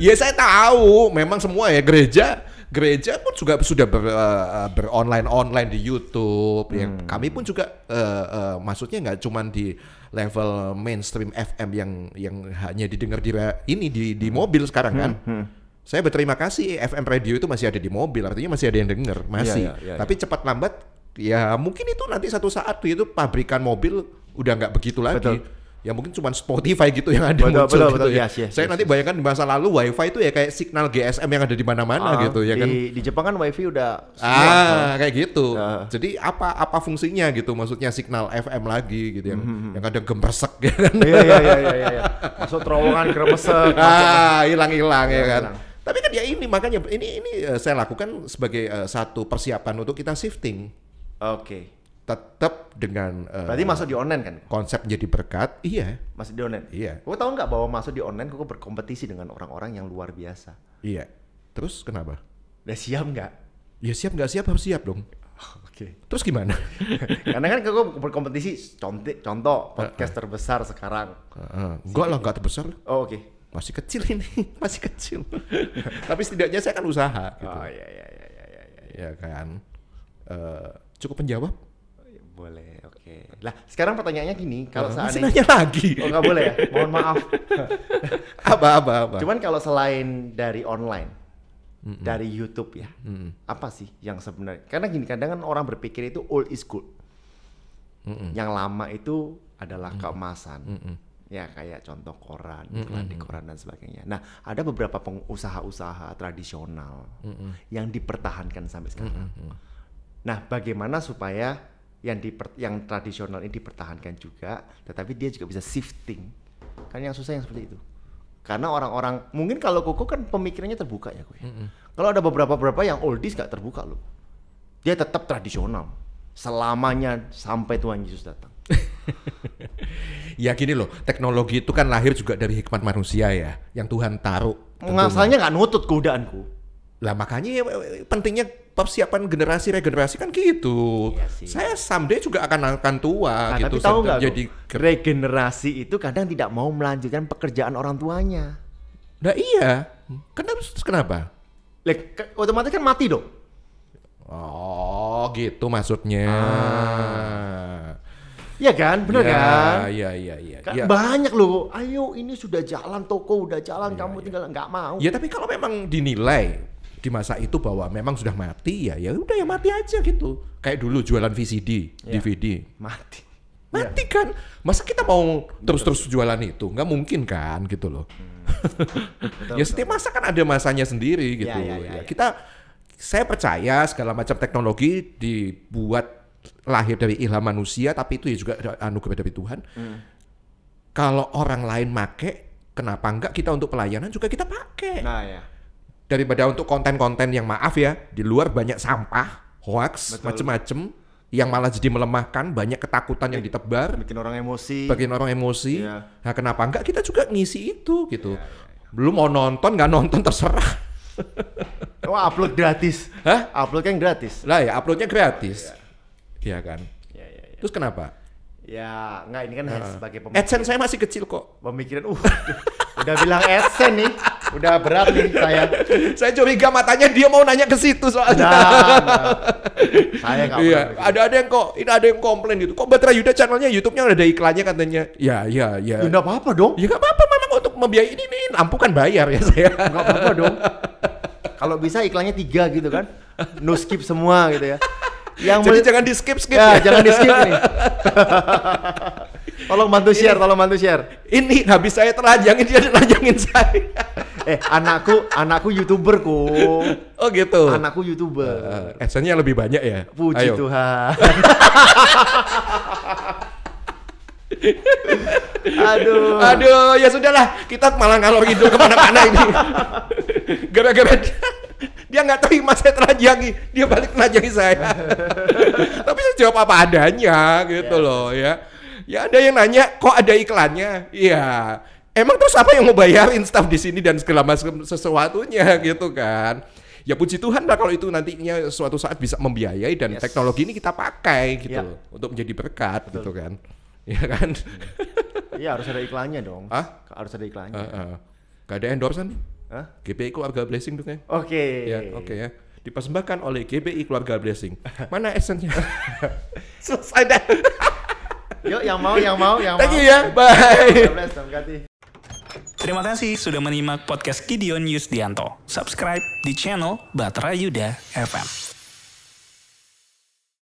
Speaker 2: Ya saya tahu, memang semua ya gereja pun juga sudah beronline di YouTube. Yang kami pun juga maksudnya nggak cuma di level mainstream FM yang hanya didengar di mobil sekarang kan. Saya berterima kasih FM radio itu masih ada di mobil, artinya masih ada yang dengar, masih. Tapi cepat lambat ya mungkin itu nanti satu saat itu pabrikan mobil udah nggak begitu lagi. Betul. Ya mungkin cuma Spotify gitu yang ada muncul gitu ya. Saya nanti bayangkan di masa lalu WiFi itu ya kayak signal GSM yang ada di mana-mana gitu ya kan.
Speaker 1: Di Jepang kan WiFi udah
Speaker 2: kayak gitu. Jadi apa fungsinya gitu, maksudnya signal FM lagi gitu yang kadang gembersek ya kan.
Speaker 1: Iya. Masuk terowongan gremesek.
Speaker 2: Hilang ya kan. Tapi kan ya ini makanya ini saya lakukan sebagai satu persiapan untuk kita shifting.
Speaker 1: Oke.
Speaker 2: Tetap dengan
Speaker 1: berarti masuk di online kan?
Speaker 2: Konsep jadi berkat, iya.
Speaker 1: Masuk di online?
Speaker 2: Iya.
Speaker 1: Kau tahu nggak bahwa masuk di online kau berkompetisi dengan orang-orang yang luar biasa?
Speaker 2: Iya. Terus kenapa?
Speaker 1: Udah siap nggak?
Speaker 2: Ya siap nggak siap harus siap dong.
Speaker 1: Oke.
Speaker 2: Terus gimana?
Speaker 1: Karena kan kau berkompetisi, contoh podcast terbesar sekarang.
Speaker 2: Enggak lah, nggak terbesar.
Speaker 1: Oh, oke.
Speaker 2: Masih kecil ini, masih kecil. Tapi setidaknya saya kan usaha gitu.
Speaker 1: Oh iya.
Speaker 2: Ya kan. Cukup menjawab?
Speaker 1: Boleh, oke. Lah, sekarang pertanyaannya gini, kalau
Speaker 2: masih nanya lagi.
Speaker 1: Oh, nggak boleh ya? Mohon maaf.
Speaker 2: Apa?
Speaker 1: Cuman kalau selain dari online, dari YouTube ya, apa sih yang sebenarnya? Karena gini, kadang kan orang berpikir itu old is good. Yang lama itu adalah keemasan. Ya kayak contoh koran, iklan di koran dan sebagainya. Nah, ada beberapa usaha-usaha tradisional yang dipertahankan sampai sekarang. Nah, bagaimana supaya yang tradisional ini dipertahankan juga, tetapi dia juga bisa shifting. Kan yang susah yang seperti itu. Karena orang-orang, mungkin kalau Koko kan pemikirannya terbuka ya, Kalau ada beberapa yang oldies gak terbuka loh. Dia tetap tradisional selamanya sampai Tuhan Yesus datang.
Speaker 2: Ya gini loh, teknologi itu kan lahir juga dari hikmat manusia ya, yang Tuhan taruh.
Speaker 1: Asalnya nggak nutut godaanku.
Speaker 2: Lah makanya pentingnya persiapan regenerasi kan gitu. Iya sih. Saya someday juga akan tua gitu.
Speaker 1: Tapi tahu nggak, jadi regenerasi itu kadang tidak mau melanjutkan pekerjaan orang tuanya.
Speaker 2: Nah iya, kenapa?
Speaker 1: Otomatis kan mati dong.
Speaker 2: Oh Oh gitu maksudnya.
Speaker 1: Iya kan, bener kan?
Speaker 2: Iya.
Speaker 1: Kan banyak loh. Ayo ini sudah jalan, toko udah jalan, kamu tinggal nggak mau.
Speaker 2: Ya tapi kalau memang dinilai di masa itu bahwa memang sudah mati ya udah ya mati aja gitu. Kayak dulu jualan VCD, DVD. Mati kan. Masa kita mau terus-terus jualan itu? Nggak mungkin kan gitu loh. Ya setiap masa kan ada masanya sendiri gitu. Saya percaya segala macam teknologi dibuat lahir dari ilham manusia, tapi itu ya juga anugerah dari Tuhan. Kalau orang lain make, kenapa enggak kita untuk pelayanan juga kita pakai?
Speaker 1: Nah ya.
Speaker 2: Daripada untuk konten-konten yang maaf ya, di luar banyak sampah, hoax, macem-macem, yang malah jadi melemahkan, banyak ketakutan yang ditebar,
Speaker 1: bikin orang emosi.
Speaker 2: Iya. Nah kenapa enggak kita juga ngisi itu gitu? Belum mau nonton, nggak nonton terserah.
Speaker 1: Oh upload gratis?
Speaker 2: Hah?
Speaker 1: Upload kan gratis?
Speaker 2: Lah ya uploadnya gratis. Iya kan?
Speaker 1: Ya.
Speaker 2: Terus kenapa?
Speaker 1: Ya, enggak ini kan sebagai pemikiran.
Speaker 2: AdSense saya masih kecil kok.
Speaker 1: Pemikiran, udah bilang AdSense nih, udah berat nih saya.
Speaker 2: Saya curiga matanya dia mau nanya ke situ soalnya.
Speaker 1: Saya nggak
Speaker 2: ada yang komplain gitu. Kok Batra Yuda channelnya YouTube-nya udah ada iklannya katanya. Ya.
Speaker 1: Ya nggak apa-apa dong.
Speaker 2: Ya nggak apa-apa, memang untuk membiayai ini lampu kan bayar ya saya.
Speaker 1: Nggak apa-apa dong. Kalau bisa iklannya 3 gitu kan, no skip semua gitu ya.
Speaker 2: Jadi jangan di skip
Speaker 1: ya. Jangan di skip nih. Tolong bantu share. Ini
Speaker 2: habis saya telanjangin, dia telanjangin saya.
Speaker 1: Anakku YouTuber kok.
Speaker 2: Oh gitu.
Speaker 1: Anakku YouTuber.
Speaker 2: AdSense-nya lebih banyak ya.
Speaker 1: Puji Tuhan.
Speaker 2: Aduh, ya sudahlah, kita malah ngalor ngidul kemana-mana ini. Gara-gara dia nggak terima saya telanjangi, dia balik telanjangi saya. Tapi saya jawab apa adanya gitu loh ya. Ya ada yang nanya, kok ada iklannya? Iya. Emang terus apa yang mau bayarin staff di sini dan segala macam sesuatunya gitu kan? Ya puji Tuhan lah kalau itu nantinya suatu saat bisa membiayai dan teknologi ini kita pakai gitu loh, untuk menjadi berkat. Betul. Gitu kan. Ya kan?
Speaker 1: Iya harus ada iklannya dong. Harus ada iklannya.
Speaker 2: Gak ada endorsean nih? GBI Keluarga Blessing dong ya.
Speaker 1: Oke
Speaker 2: ya. Dipersembahkan oleh GBI Keluarga Blessing. Mana essence-nya? Selesai dah.
Speaker 1: Yuk yang mau.
Speaker 2: Thank you ya. Bye.
Speaker 3: Terima kasih sudah menyimak podcast Gideon Yusdianto. Subscribe di channel Batra Yuda FM.